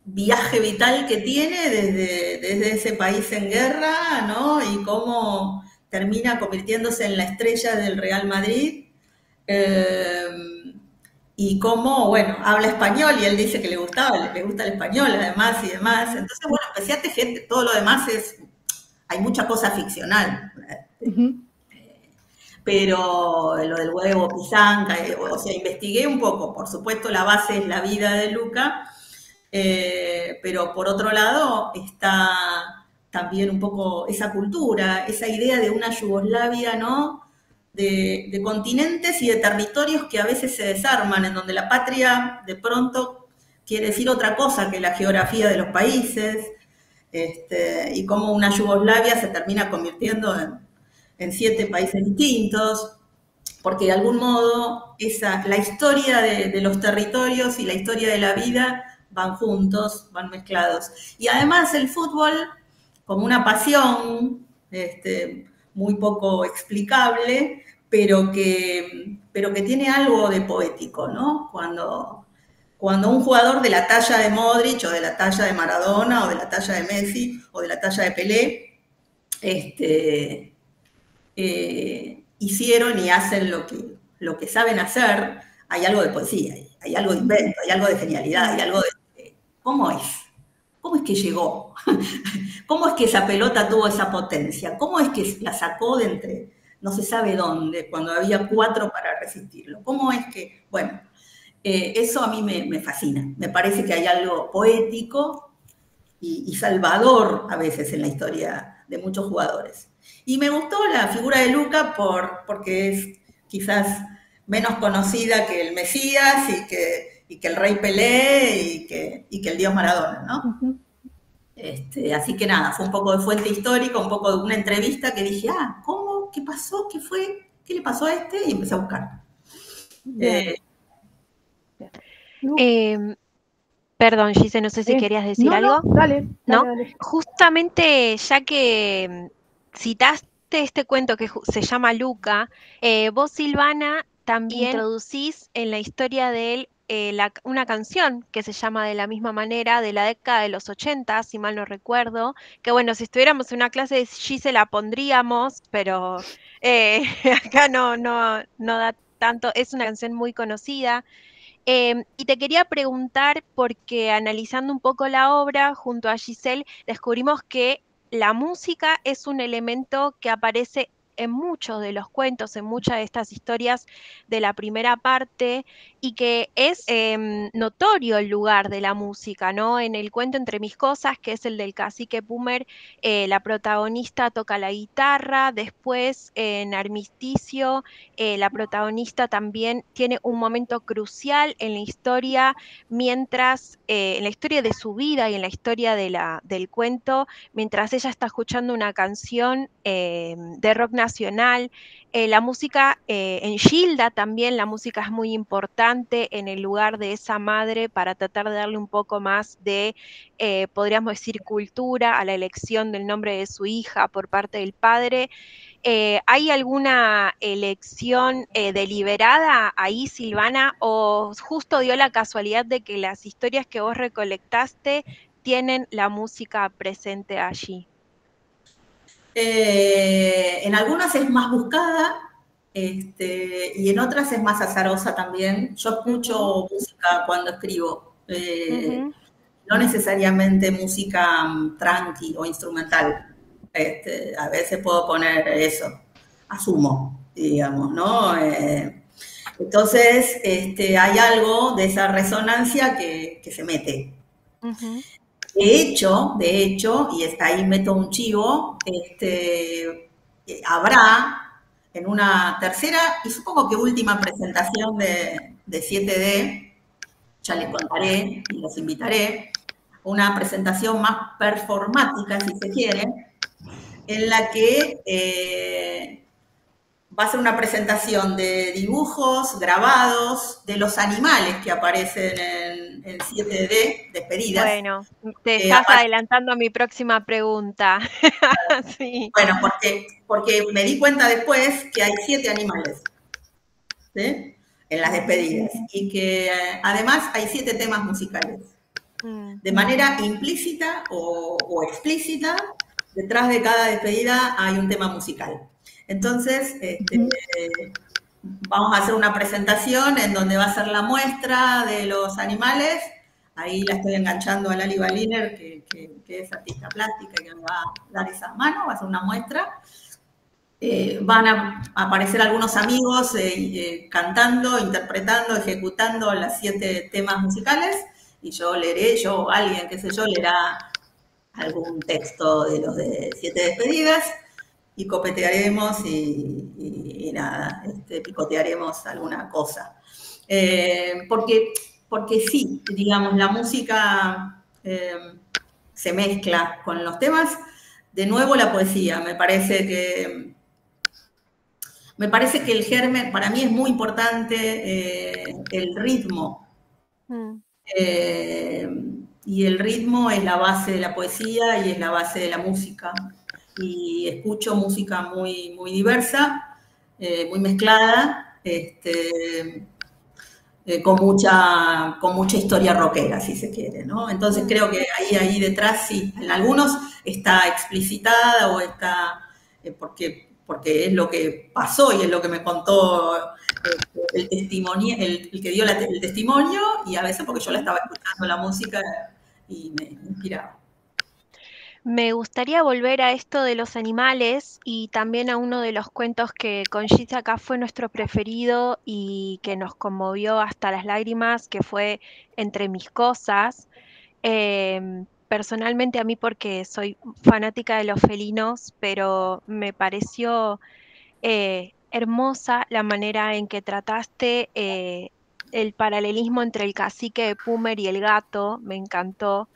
viaje vital que tiene desde ese país en guerra, ¿no? Y cómo termina convirtiéndose en la estrella del Real Madrid. Y cómo, bueno, habla español y él dice que le gusta el español además y demás. Entonces, bueno, empecé a tejer, todo lo demás hay mucha cosa ficcional. Pero lo del huevo, pisanca, o sea, investigué un poco. Por supuesto, la base es la vida de Luka, pero por otro lado está también un poco esa cultura, esa idea de una Yugoslavia, ¿no? De continentes y de territorios que a veces se desarman, en donde la patria de pronto quiere decir otra cosa que la geografía de los países, y cómo una Yugoslavia se termina convirtiendo en 7 países distintos, porque de algún modo la historia de los territorios y la historia de la vida van juntos, van mezclados. Y además el fútbol, como una pasión, muy poco explicable, pero que tiene algo de poético, ¿no? Cuando cuando un jugador de la talla de Modric, o de la talla de Maradona, o de la talla de Messi, o de la talla de Pelé, hicieron y hacen lo que saben hacer, hay algo de poesía, hay algo de invento, hay algo de genialidad, hay algo de... ¿Cómo es? ¿Cómo es que llegó? ¿Cómo es que esa pelota tuvo esa potencia? ¿Cómo es que la sacó de entre no se sabe dónde, cuando había 4 para resistirlo? ¿Cómo es que...? Bueno, eso a mí me fascina. Me parece que hay algo poético y salvador a veces en la historia de muchos jugadores. Y me gustó la figura de Luca porque es quizás menos conocida que el Mesías y que el Rey Pelé y que el Dios Maradona, ¿no? Ujú. Así que nada, fue un poco de fuente histórica, un poco de una entrevista que dije, ¿cómo? ¿Qué pasó? ¿Qué fue? ¿Qué le pasó a este? Y empecé a buscar. Bien. Perdón, Gise, no sé si querías decir algo. No, dale, ¿No? dale. Justamente ya que citaste este cuento que se llama Luca, vos, Silvana, también introducís en la historia de él una canción que se llama de la misma manera, de la década de los 80, si mal no recuerdo, que bueno, si estuviéramos en una clase de Gise la pondríamos, pero acá no da tanto, es una canción muy conocida. Y te quería preguntar, porque analizando un poco la obra junto a Giselle, descubrimos que la música es un elemento que aparece en muchos de los cuentos, en muchas de estas historias de la primera parte, y que es notorio el lugar de la música, ¿no? En el cuento Entre mis cosas, que es el del cacique Pumer, la protagonista toca la guitarra, después en Armisticio la protagonista también tiene un momento crucial en la historia, mientras, en la historia de su vida y en la historia del cuento, mientras ella está escuchando una canción de rock nacional. La música en Gilda también, la música es muy importante en el lugar de esa madre para tratar de darle un poco más de, podríamos decir, cultura a la elección del nombre de su hija por parte del padre. ¿Hay alguna elección deliberada ahí, Silvana, o justo dio la casualidad de que las historias que vos recolectaste tienen la música presente allí? En algunas es más buscada y en otras es más azarosa también. Yo escucho música cuando escribo, no necesariamente música tranqui o instrumental. A veces puedo poner eso, asumo, digamos, ¿no? Entonces, hay algo de esa resonancia que se mete. De hecho, y ahí meto un chivo, habrá en una tercera y supongo que última presentación de 7D, ya les contaré y los invitaré, una presentación más performática, si se quiere, en la que va a ser una presentación de dibujos grabados de los animales que aparecen en 7D, despedidas. Bueno, te estás adelantando a mi próxima pregunta. Sí. Bueno, porque me di cuenta después que hay 7 animales, ¿sí? En las despedidas, y que además hay 7 temas musicales. De manera implícita o explícita, detrás de cada despedida hay un tema musical. Entonces, vamos a hacer una presentación en donde va a ser la muestra de los animales. Ahí la estoy enganchando a Lali Baliner, que es artista plástica y que me va a dar esa mano, va a hacer una muestra. Van a aparecer algunos amigos cantando, interpretando, ejecutando las 7 temas musicales, y yo leeré, alguien, qué sé yo, leerá algún texto de los de 7 despedidas, y copetearemos y nada, picotearemos alguna cosa. Porque sí, digamos, la música se mezcla con los temas. De nuevo la poesía, me parece que el germen, para mí es muy importante el ritmo. Y el ritmo es la base de la poesía y es la base de la música. Y escucho música muy, muy diversa, muy mezclada. con mucha historia rockera, si se quiere, ¿no? Entonces creo que ahí detrás sí, en algunos está explicitada o está, porque es lo que pasó y es lo que me contó el testimonio, el que dio el testimonio, y a veces porque yo la estaba escuchando la música y me inspiraba. Me gustaría volver a esto de los animales y también a uno de los cuentos que con Gis acá fue nuestro preferido y que nos conmovió hasta las lágrimas, que fue Entre mis cosas. Personalmente a mí porque soy fanática de los felinos, pero me pareció hermosa la manera en que trataste el paralelismo entre el cacique de Pumer y el gato, me encantó.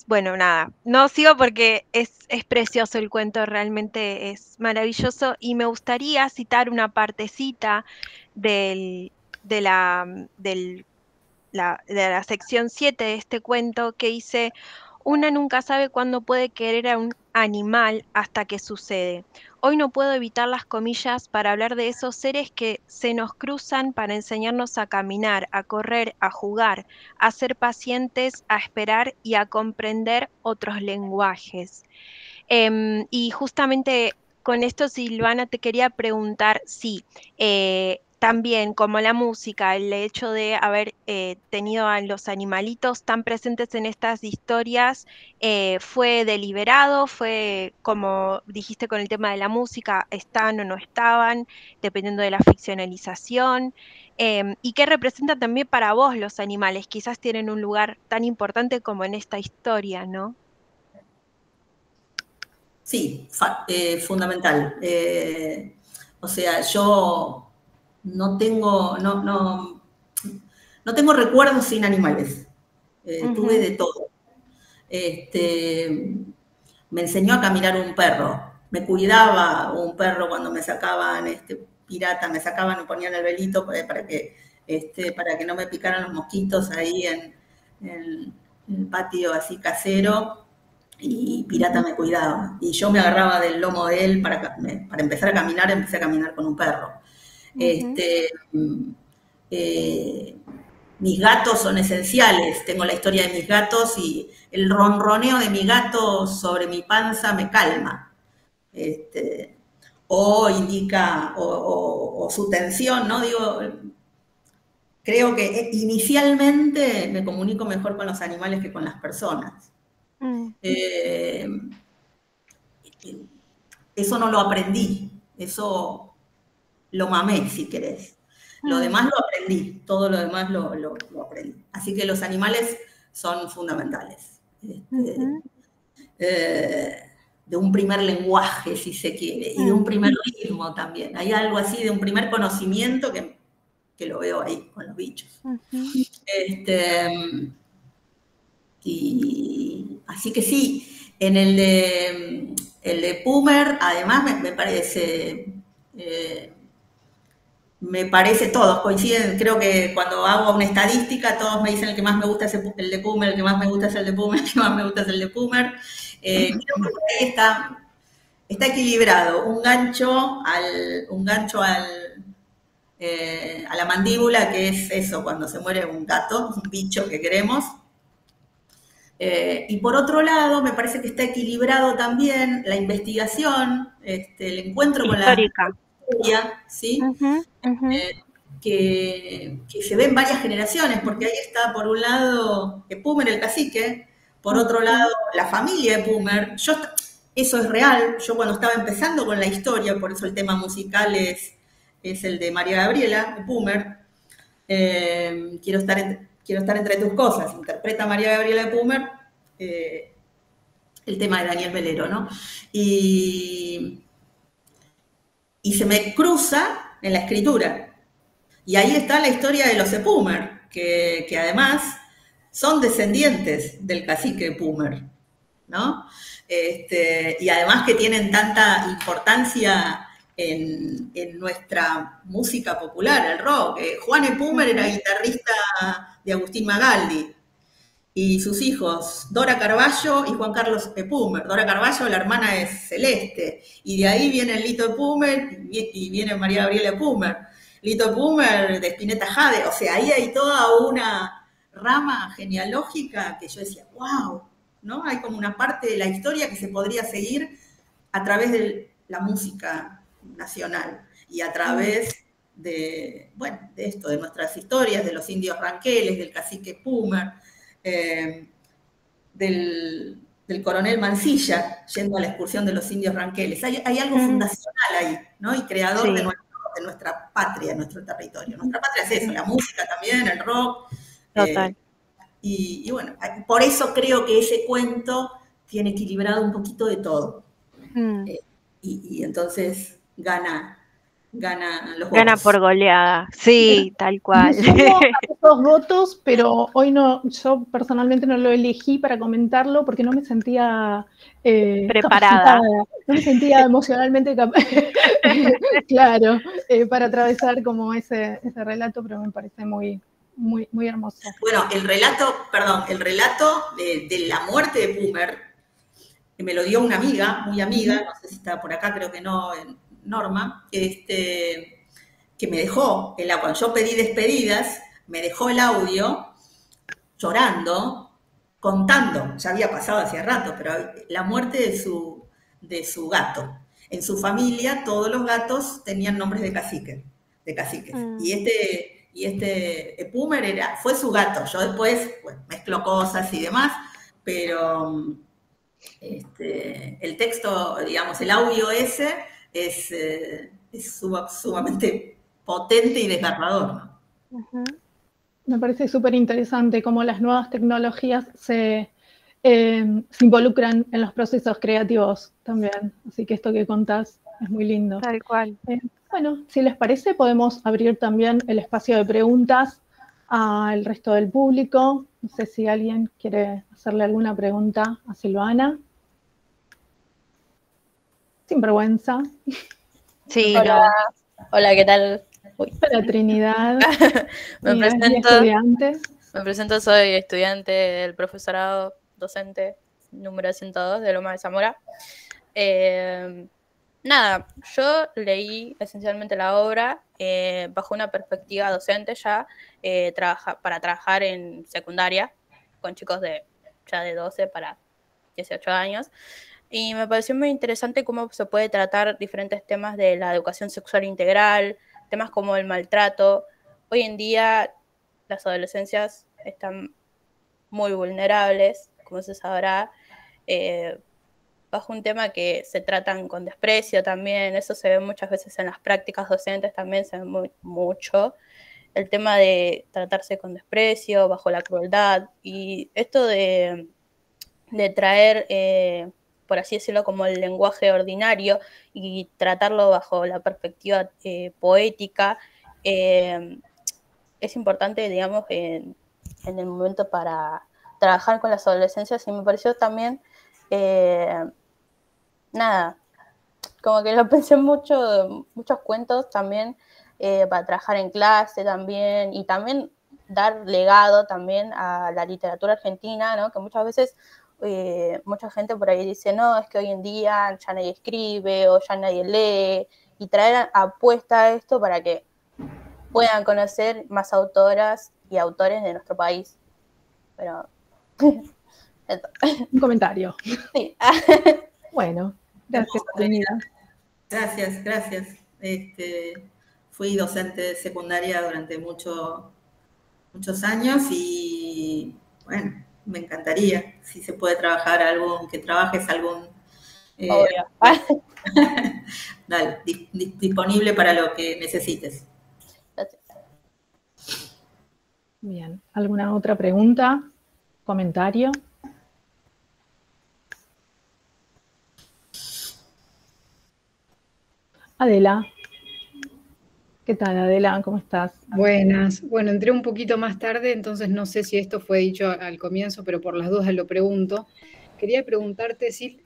Bueno, nada, no sigo porque es precioso el cuento, realmente es maravilloso y me gustaría citar una partecita del, de de la sección 7 de este cuento que dice, una nunca sabe cuándo puede querer a un animal hasta que sucede. Hoy no puedo evitar las comillas para hablar de esos seres que se nos cruzan para enseñarnos a caminar, a correr, a jugar, a ser pacientes, a esperar y a comprender otros lenguajes. Y justamente con esto, Silvana, te quería preguntar, sí, también como la música, el hecho de haber tenido a los animalitos tan presentes en estas historias, ¿fue deliberado? ¿Fue como dijiste con el tema de la música, están o no estaban, dependiendo de la ficcionalización? ¿Y qué representan también para vos los animales? Quizás tienen un lugar tan importante como en esta historia, ¿no? Sí, fundamental. O sea, yo no tengo, no tengo recuerdos sin animales. Tuve de todo. Me enseñó a caminar un perro. Me cuidaba un perro cuando me sacaban pirata, me sacaban, me ponían el velito para que no me picaran los mosquitos ahí en el patio así casero. Y Pirata me cuidaba. Y yo me agarraba del lomo de él para empezar a caminar, empecé a caminar con un perro. Mis gatos son esenciales. Tengo la historia de mis gatos y el ronroneo de mi gato sobre mi panza me calma. O indica, o su tensión, ¿no? Digo, creo que inicialmente me comunico mejor con los animales que con las personas. Eso no lo aprendí, eso lo mamé, si querés. Lo demás lo aprendí, todo lo demás lo aprendí. Así que los animales son fundamentales. De un primer lenguaje, si se quiere, y de un primer ritmo también. Hay algo así de un primer conocimiento que lo veo ahí con los bichos. Y así que sí, en el de Pumer, además me parece, todos coinciden, creo que cuando hago una estadística, todos me dicen el que más me gusta es el de Pumer, el que más me gusta es el de Pumer, el que más me gusta es el de Pumer. Creo que por ahí está equilibrado, un gancho a la mandíbula, que es eso, cuando se muere un gato, un bicho que queremos. Y por otro lado, me parece que está equilibrado también la investigación, el encuentro con la historia, ¿sí? Que se ve en varias generaciones, porque ahí está, por un lado, Pumer, el cacique, por otro lado, la familia de Pumer. Eso es real. Yo cuando estaba empezando con la historia, por eso el tema musical es el de María Gabriela, de Pumer, quiero estar entre tus cosas, interpreta María Gabriela de Pumer, el tema de Daniel Melero, ¿no? Y se me cruza en la escritura. Y ahí está la historia de los de Pumer, que además son descendientes del cacique de Pumer, ¿no? Y además que tienen tanta importancia en nuestra música popular, el rock. Juan E. Pumer era guitarrista de Agustín Magaldi, y sus hijos, Dora Carballo y Juan Carlos E. Pumer. Dora Carballo, la hermana es Celeste, y de ahí viene el Lito E. Pumer y viene María Gabriela E. Pumer. Lito Boomer, de Spinetta Jade, o sea, ahí hay toda una rama genealógica que yo decía, wow, ¿no? Hay como una parte de la historia que se podría seguir a través de la música nacional y a través de, bueno, de esto, de nuestras historias, de los indios ranqueles, del cacique Pumer, del coronel Mansilla, yendo a la excursión de los indios ranqueles. Hay algo fundacional ahí, ¿no? Y creador de nuestra patria, nuestro territorio. Nuestra patria es eso, la música también, el rock. Total. Y bueno, por eso creo que ese cuento tiene equilibrado un poquito de todo. Y entonces gana los votos. Gana por goleada, sí, tal cual. Sumo a esos votos, pero hoy no, yo personalmente no lo elegí para comentarlo porque no me sentía preparada. No me sentía emocionalmente claro, para atravesar como ese relato, pero me parece muy hermoso. Bueno, el relato de la muerte de Pumer, que me lo dio una amiga, muy amiga, no sé si está por acá, creo que no, Norma, que me dejó, cuando yo pedí despedidas, me dejó el audio llorando, contando, ya había pasado hacía rato, pero la muerte de su gato. En su familia todos los gatos tenían nombres de caciques. Y este Pumer fue su gato. Yo después mezclo cosas y demás, pero el texto, digamos, el audio ese es sumamente potente y desgarrador, ¿no? Me parece súper interesante cómo las nuevas tecnologías se involucran en los procesos creativos también. Así que esto que contás es muy lindo. Tal cual. Bueno, si les parece, podemos abrir también el espacio de preguntas al resto del público. No sé si alguien quiere hacerle alguna pregunta a Silvana. Sin vergüenza. Sí, hola, no. Hola, ¿qué tal? Hola, Trinidad. Me presento, soy estudiante del profesorado docente número 102 de Lomas de Zamora. Nada, yo leí esencialmente la obra bajo una perspectiva docente ya, para trabajar en secundaria con chicos ya de 12 para 18 años. Y me pareció muy interesante cómo se puede tratar diferentes temas de la educación sexual integral, temas como el maltrato. Hoy en día las adolescencias están muy vulnerables, como se sabrá, bajo un tema que se tratan con desprecio también. Eso se ve muchas veces en las prácticas docentes, también se ve mucho. El tema de tratarse con desprecio, bajo la crueldad, y esto de traer, por así decirlo, como el lenguaje ordinario y tratarlo bajo la perspectiva poética, es importante, digamos, en el momento para trabajar con las adolescencias. Y me pareció también, como que lo pensé mucho, muchos cuentos también para trabajar en clase también, y también dar legado también a la literatura argentina, ¿no? Que muchas veces mucha gente por ahí dice, no, es que hoy en día ya nadie escribe o ya nadie lee, y traer apuesta a esto para que puedan conocer más autoras y autores de nuestro país. Pero un comentario. Sí. Bueno, gracias, Trinidad. Gracias. Fui docente de secundaria durante muchos años y bueno, me encantaría si se puede trabajar que trabajes algún dale, disponible para lo que necesites. Gracias. Bien, ¿alguna otra pregunta? ¿Comentario? Adela. ¿Qué tal, Adela? ¿Cómo estás? Buenas. Bueno, entré un poquito más tarde, entonces no sé si esto fue dicho al comienzo, pero por las dudas lo pregunto. Quería preguntarte, Sil,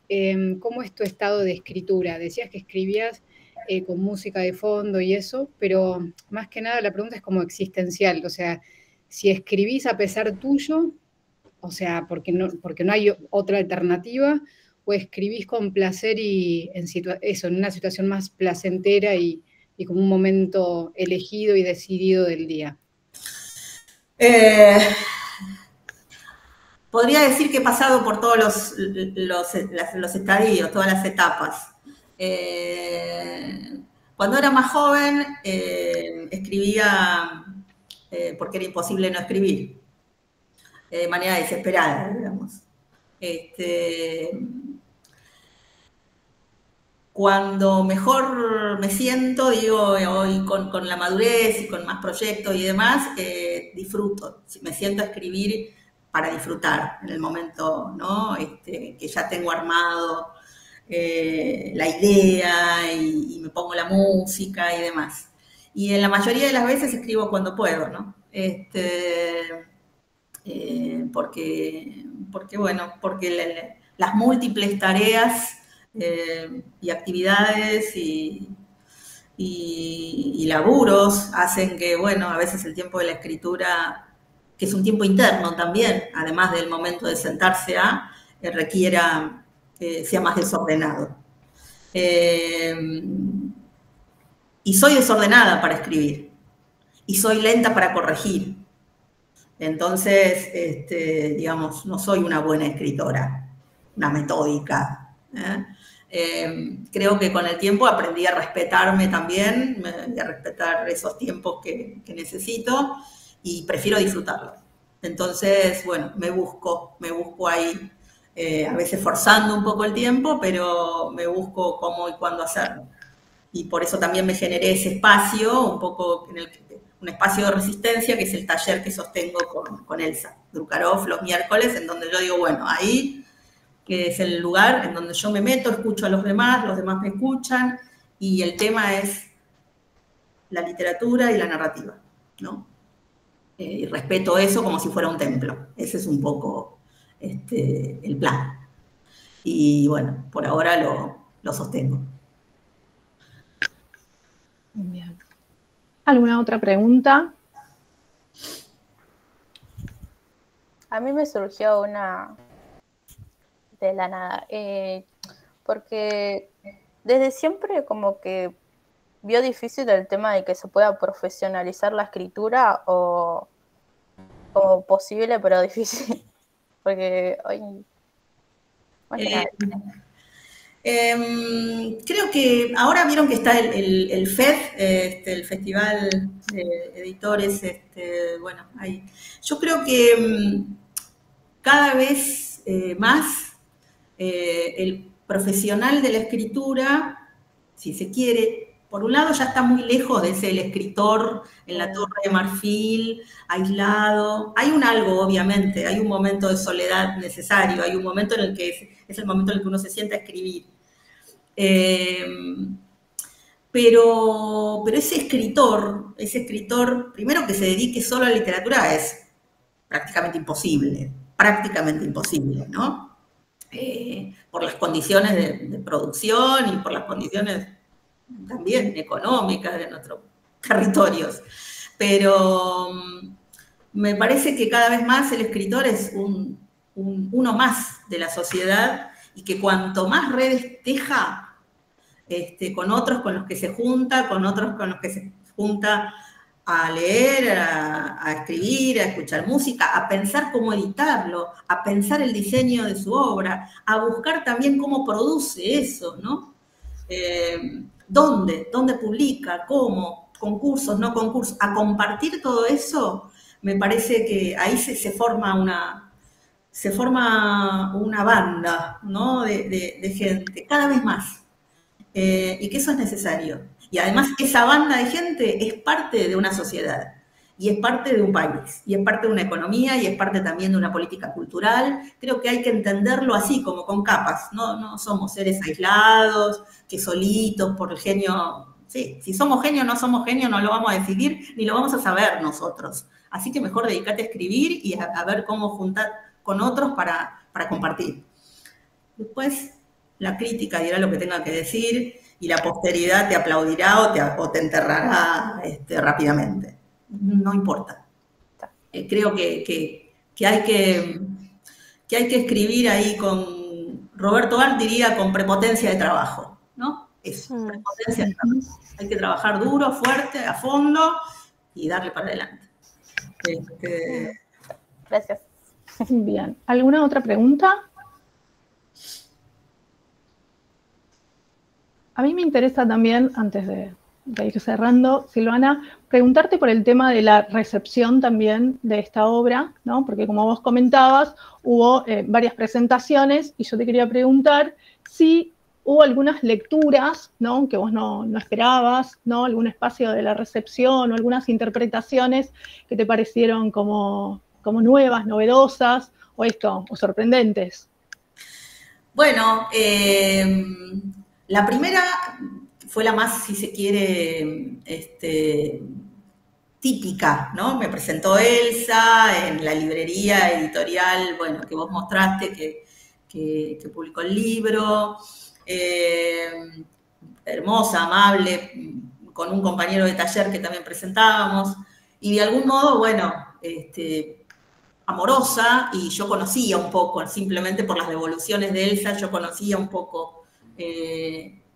¿cómo es tu estado de escritura? Decías que escribías con música de fondo y eso, pero más que nada la pregunta es como existencial, o sea, si escribís a pesar tuyo, o sea, porque no hay otra alternativa, o escribís con placer y en una situación más placentera y y como un momento elegido y decidido del día? Podría decir que he pasado por todos los estadios, todas las etapas. Cuando era más joven, escribía porque era imposible no escribir, de manera desesperada, digamos. Cuando mejor me siento, digo, hoy con la madurez y con más proyectos y demás, disfruto. Me siento a escribir para disfrutar en el momento, ¿no? Que ya tengo armado la idea y me pongo la música y demás. Y en la mayoría de las veces escribo cuando puedo, ¿no? Porque las múltiples tareas y actividades y laburos hacen que, bueno, a veces el tiempo de la escritura, que es un tiempo interno también, además del momento de sentarse requiera, sea más desordenado. Y soy desordenada para escribir, y soy lenta para corregir. Entonces, digamos, no soy una buena escritora, una metódica. Creo que con el tiempo aprendí a respetarme también, y a respetar esos tiempos que necesito, y prefiero disfrutarlo. Entonces, bueno, me busco ahí, a veces forzando un poco el tiempo, pero me busco cómo y cuándo hacerlo. Y por eso también me generé ese espacio, un poco un espacio de resistencia, que es el taller que sostengo con Elsa Drukarov los miércoles, en donde yo digo, bueno, ahí que es el lugar en donde yo me meto, escucho a los demás me escuchan, y el tema es la literatura y la narrativa, ¿no? Y respeto eso como si fuera un templo. Ese es un poco el plan. Y bueno, por ahora lo sostengo. Bien. ¿Alguna otra pregunta? A mí me surgió una de la nada, porque desde siempre como que vio difícil el tema de que se pueda profesionalizar la escritura, o como posible pero difícil, porque hoy... creo que ahora vieron que está el FED, el Festival de Editores, bueno, ahí. Yo creo que cada vez más el profesional de la escritura, si se quiere, por un lado ya está muy lejos de ser el escritor en la Torre de Marfil, aislado. Hay un algo, obviamente, hay un momento de soledad necesario, hay un momento en el que es el momento en el que uno se sienta a escribir. Pero ese escritor, primero que se dedique solo a la literatura es prácticamente imposible, ¿no? Por las condiciones de producción y por las condiciones también económicas de nuestros territorios. Pero me parece que cada vez más el escritor es uno más de la sociedad, y que cuanto más redes teja con otros con los que se junta, a leer, a escribir, a escuchar música, a pensar cómo editarlo, a pensar el diseño de su obra, a buscar también cómo produce eso, ¿no? ¿Dónde publica? ¿Cómo? ¿Concursos? ¿No concursos? A compartir todo eso, me parece que ahí se forma una banda, ¿no? de gente, cada vez más. Y que eso es necesario. Y además esa banda de gente es parte de una sociedad, y es parte de un país, y es parte de una economía, y es parte también de una política cultural. Creo que hay que entenderlo así, como con capas. No somos seres aislados, que solitos por el genio. Sí, si somos genios o no somos genios no lo vamos a decidir, ni lo vamos a saber nosotros. Así que mejor dedícate a escribir y a ver cómo juntar con otros para compartir. Después la crítica dirá lo que tenga que decir, y la posteridad te aplaudirá o te enterrará rápidamente. No importa. Creo que hay que escribir ahí con, Roberto Art diría, con prepotencia de trabajo, ¿no? eso, prepotencia. Hay que trabajar duro, fuerte, a fondo y darle para adelante. Gracias. Bien. ¿Alguna otra pregunta? A mí me interesa también, antes de ir cerrando, Silvana, preguntarte por el tema de la recepción también de esta obra, ¿no? Porque como vos comentabas, hubo varias presentaciones y yo te quería preguntar si hubo algunas lecturas, ¿no? Que vos no esperabas, ¿no? Algún espacio de la recepción o algunas interpretaciones que te parecieron como nuevas, novedosas o sorprendentes. Bueno, la primera fue la más, si se quiere, típica, ¿no? Me presentó Elsa en la librería editorial, bueno, que vos mostraste, que publicó el libro. Hermosa, amable, con un compañero de taller que también presentábamos. Y de algún modo, bueno, amorosa, y yo conocía un poco, simplemente por las devoluciones de Elsa, yo conocía un poco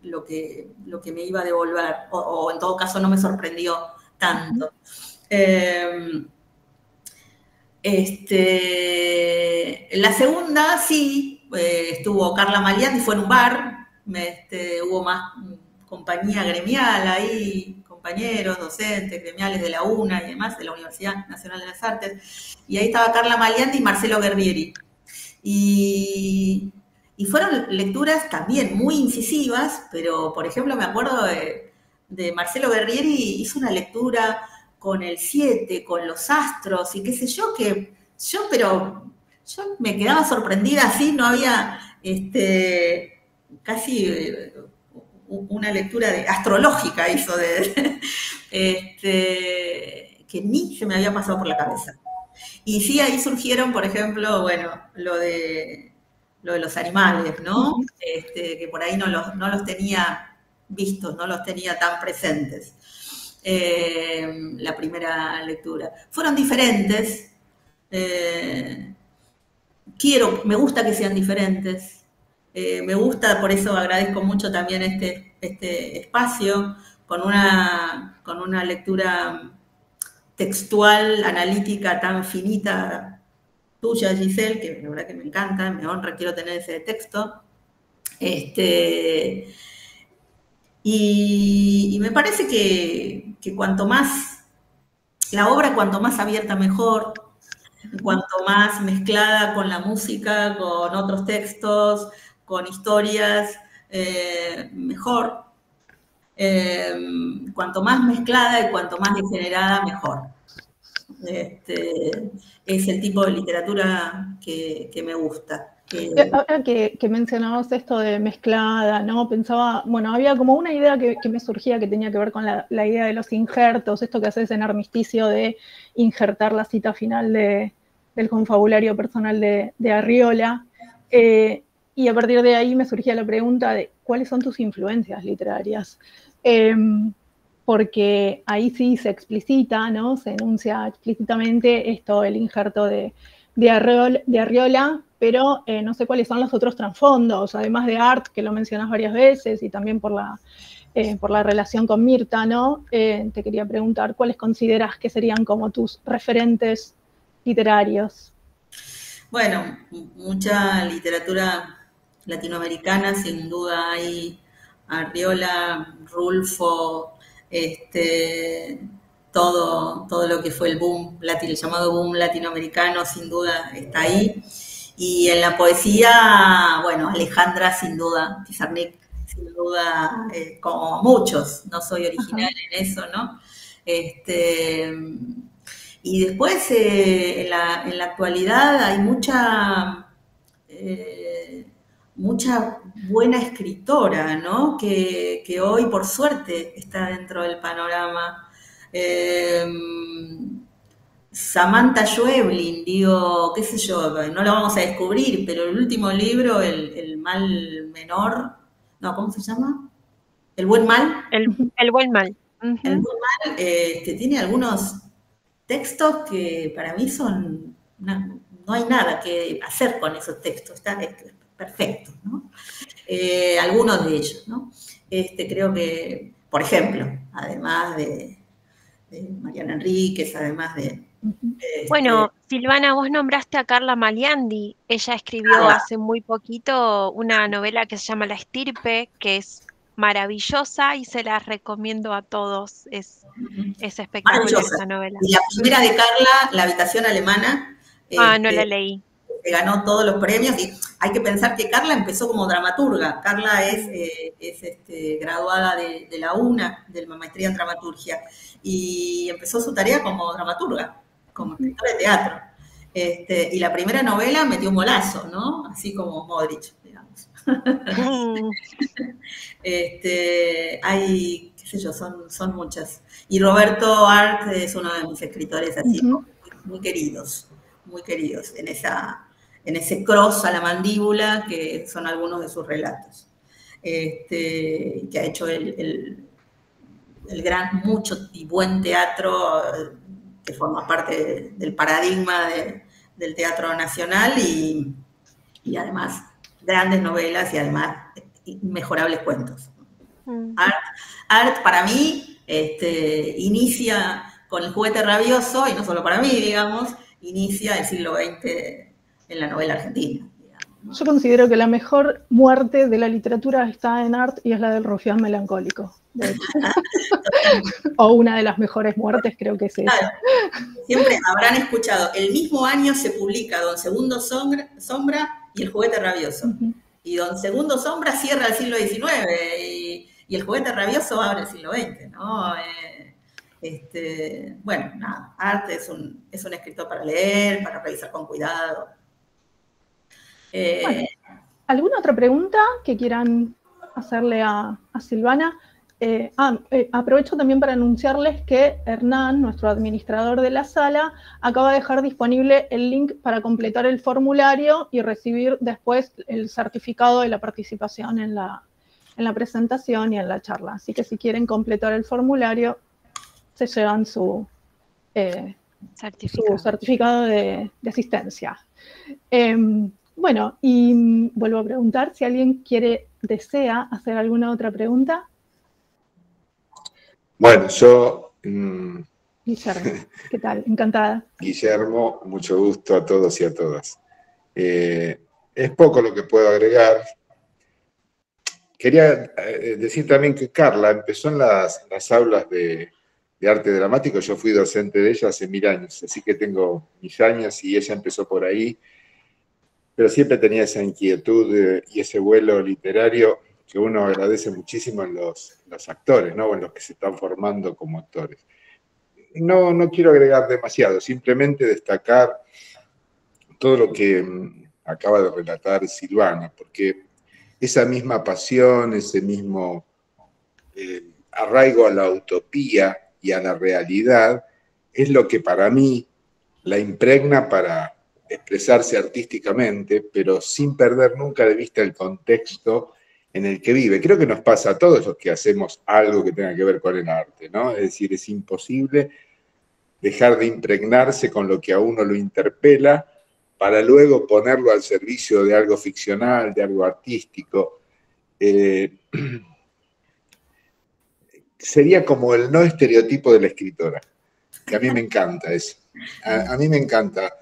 lo que me iba a devolver, o en todo caso no me sorprendió tanto. La segunda, sí, estuvo Carla Maliandi, fue en un bar, hubo más compañía gremial ahí, compañeros, docentes, gremiales de la UNA y demás, de la Universidad Nacional de las Artes, y ahí estaba Carla Maliandi y Marcelo Guerrieri. Y fueron lecturas también muy incisivas, pero por ejemplo me acuerdo de Marcelo Guerrieri, hizo una lectura con el 7, con los astros y qué sé yo, pero yo me quedaba sorprendida así, no había casi una lectura astrológica hizo que ni se me había pasado por la cabeza. Y sí, ahí surgieron, por ejemplo, bueno, lo de los animales, ¿no? Que por ahí no los tenía vistos, no los tenía tan presentes. La primera lectura. Fueron diferentes. Me gusta que sean diferentes. Me gusta, por eso agradezco mucho también este espacio, con una lectura textual, analítica tan finita tuya, Giselle, que la verdad que me encanta, me honra, quiero tener ese texto. Y me parece que cuanto más, la obra cuanto más abierta mejor, cuanto más mezclada con la música, con otros textos, con historias, mejor. Cuanto más mezclada y cuanto más degenerada, mejor. Es el tipo de literatura que me gusta. Ahora que mencionabas esto de mezclada, ¿no? Pensaba, bueno, había como una idea que me surgía que tenía que ver con la idea de los injertos, esto que haces en Armisticio de injertar la cita final del confabulario personal de Arriola. Y a partir de ahí me surgía la pregunta de cuáles son tus influencias literarias. Porque ahí sí se explicita, ¿no? Se enuncia explícitamente esto, el injerto de Arriola, pero no sé cuáles son los otros trasfondos, además de Art, que lo mencionas varias veces, y también por la relación con Mirta, ¿no? Te quería preguntar, ¿cuáles consideras que serían como tus referentes literarios? Bueno, mucha literatura latinoamericana, sin duda hay Arriola, Rulfo, todo lo que fue el boom, el llamado boom latinoamericano, sin duda está ahí. Y en la poesía, bueno, Alejandra, sin duda, Pizarnik, sin duda, como muchos, no soy original en eso, ¿no? Y después, en la actualidad, hay mucha buena escritora, ¿no? Que hoy, por suerte, está dentro del panorama. Samantha Schweblin, digo, qué sé yo, no lo vamos a descubrir, pero el último libro, El mal menor, no, ¿cómo se llama? ¿El buen mal? El buen mal. El buen mal, tiene algunos textos que para mí no hay nada que hacer con esos textos, es perfecto, ¿no? Algunos de ellos, ¿no? creo que, por ejemplo, además de Mariana Enríquez, además de... Bueno, Silvana, vos nombraste a Carla Maliandi. Ella escribió hace muy poquito una novela que se llama La Estirpe, que es maravillosa y se la recomiendo a todos. Es espectacular esa novela. Y la primera de Carla, La Habitación Alemana. No la leí. Ganó todos los premios y hay que pensar que Carla empezó como dramaturga. Carla es graduada de la UNA, de la maestría en dramaturgia, y empezó su tarea como dramaturga, como escritora de teatro. Y la primera novela metió un golazo, ¿no? Así como Modric, digamos. Hay, qué sé yo, son muchas. Y Roberto Arlt es uno de mis escritores así, muy queridos en ese cross a la mandíbula que son algunos de sus relatos. Que ha hecho el gran, mucho y buen teatro que forma parte del paradigma del teatro nacional y además grandes novelas y además inmejorables cuentos. Arlt para mí inicia con El juguete rabioso, y no solo para mí, digamos, inicia el siglo XX en la novela argentina. Yo considero que la mejor muerte de la literatura está en Arlt y es la del rufián melancólico. O una de las mejores muertes, creo que es esa. Claro. Siempre habrán escuchado, el mismo año se publica Don Segundo Sombra y El juguete rabioso. Y Don Segundo Sombra cierra el siglo XIX y El juguete rabioso abre el siglo XX, ¿no? Bueno, nada, Arlt es un escritor para leer, para revisar con cuidado. Bueno, ¿alguna otra pregunta que quieran hacerle a Silvana? Aprovecho también para anunciarles que Hernán, nuestro administrador de la sala, acaba de dejar disponible el link para completar el formulario y recibir después el certificado de la participación en la presentación y en la charla. Así que si quieren completar el formulario, se llevan su certificado de asistencia. Bueno, y vuelvo a preguntar si alguien desea hacer alguna otra pregunta. Bueno, yo... Guillermo, ¿qué tal? Encantada. Guillermo, mucho gusto a todos y a todas. Es poco lo que puedo agregar. Quería decir también que Carla empezó en las aulas de arte dramático. Yo fui docente de ella hace 1000 años, así que tengo mis años y ella empezó por ahí. Pero siempre tenía esa inquietud y ese vuelo literario que uno agradece muchísimo en los actores, ¿no? O en los que se están formando como actores. No quiero agregar demasiado, simplemente destacar todo lo que acaba de relatar Silvana, porque esa misma pasión, ese mismo arraigo a la utopía y a la realidad, es lo que para mí la impregna para expresarse artísticamente, pero sin perder nunca de vista el contexto en el que vive. Creo que nos pasa a todos los que hacemos algo que tenga que ver con el arte, ¿no? Es decir, es imposible dejar de impregnarse con lo que a uno lo interpela para luego ponerlo al servicio de algo ficcional, de algo artístico. Sería como el no estereotipo de la escritora, que a mí me encanta eso. A mí me encanta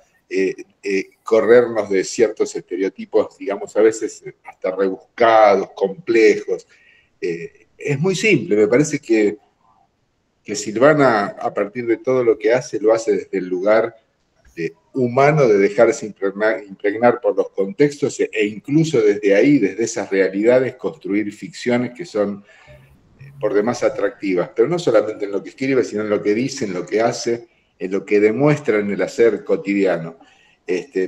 corrernos de ciertos estereotipos, digamos, a veces hasta rebuscados, complejos. Es muy simple, me parece que Silvana, a partir de todo lo que hace, lo hace desde el lugar humano de dejarse impregnar por los contextos e incluso desde ahí, desde esas realidades, construir ficciones que son por demás atractivas, pero no solamente en lo que escribe, sino en lo que dice, en lo que hace, en lo que demuestra en el hacer cotidiano.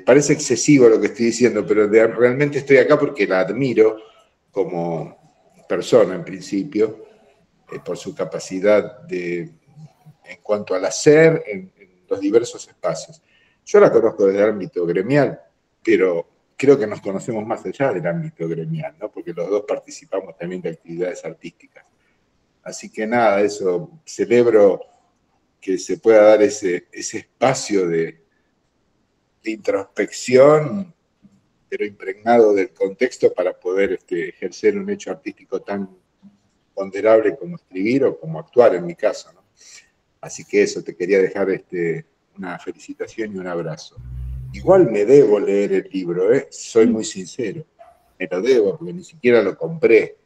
Parece excesivo lo que estoy diciendo, pero realmente estoy acá porque la admiro como persona, en principio, por su capacidad en cuanto al hacer en los diversos espacios. Yo la conozco desde el ámbito gremial, pero creo que nos conocemos más allá del ámbito gremial, ¿no? Porque los dos participamos también de actividades artísticas. Así que nada, eso, celebro que se pueda dar ese espacio de introspección, pero impregnado del contexto para poder ejercer un hecho artístico tan imponderable como escribir o como actuar en mi caso, ¿no? Así que eso, te quería dejar una felicitación y un abrazo. Igual me debo leer el libro, soy muy sincero, me lo debo porque ni siquiera lo compré,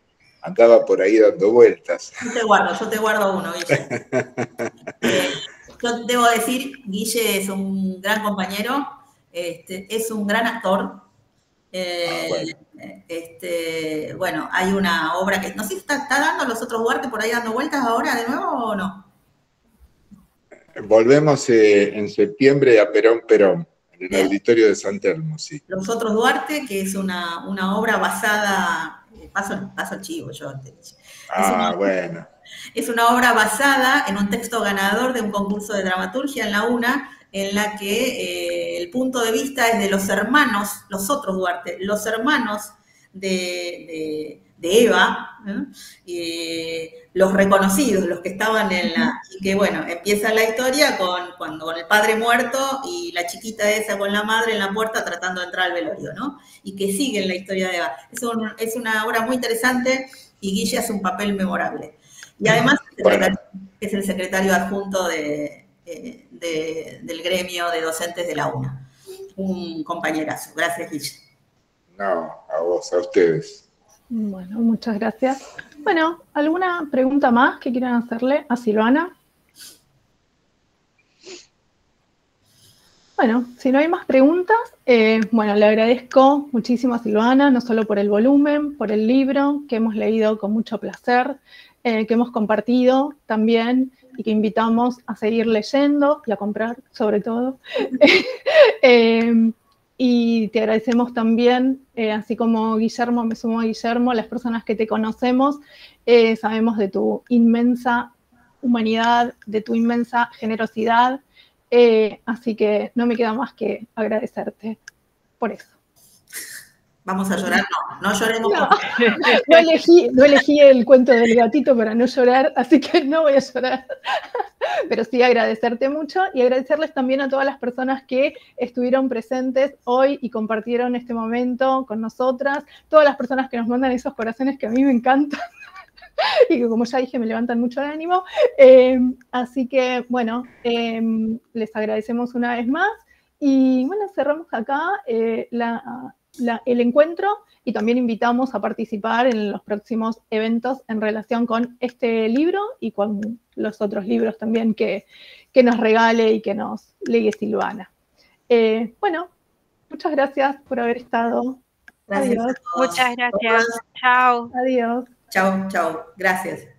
andaba por ahí dando vueltas. Yo te guardo uno, Guille. Yo debo decir, Guille es un gran compañero, es un gran actor. Bueno, hay una obra que, no sé si está dando Los Otros Duarte por ahí dando vueltas ahora de nuevo o no. Volvemos en septiembre a Perón, en el auditorio de San Telmo, sí. Los Otros Duarte, que es una obra basada, paso el chivo yo. Bueno. Es una obra basada en un texto ganador de un concurso de dramaturgia en la UNA, en la que el punto de vista es de los hermanos, los otros Duarte, los hermanos de Eva, ¿no? Los reconocidos, los que estaban y que bueno, empieza la historia con el padre muerto y la chiquita esa con la madre en la puerta tratando de entrar al velorio, ¿no? Y que siguen la historia de Eva. Es una obra muy interesante y Guille hace un papel memorable. Y además es el secretario adjunto del gremio de docentes de la UNA. Un compañerazo. Gracias, Guille. No, a vos, a ustedes. Bueno, muchas gracias. Bueno, ¿alguna pregunta más que quieran hacerle a Silvana? Bueno, si no hay más preguntas, bueno, le agradezco muchísimo a Silvana, no solo por el volumen, por el libro que hemos leído con mucho placer, que hemos compartido también y que invitamos a seguir leyendo y a comprar, sobre todo. Y te agradecemos también, así como Guillermo, me sumo a Guillermo, las personas que te conocemos, sabemos de tu inmensa humanidad, de tu inmensa generosidad, así que no me queda más que agradecerte por eso. ¿Vamos a llorar? No lloremos. No elegí el cuento del gatito para no llorar, así que no voy a llorar. Pero sí agradecerte mucho y agradecerles también a todas las personas que estuvieron presentes hoy y compartieron este momento con nosotras, todas las personas que nos mandan esos corazones que a mí me encantan y que, como ya dije, me levantan mucho el ánimo. Así que, bueno, les agradecemos una vez más y, bueno, cerramos acá el encuentro y también invitamos a participar en los próximos eventos en relación con este libro y con los otros libros también que nos regale y que nos legue Silvana. Bueno, muchas gracias por haber estado. Gracias. Adiós. Muchas gracias. Chao. Adiós. Chao. Gracias.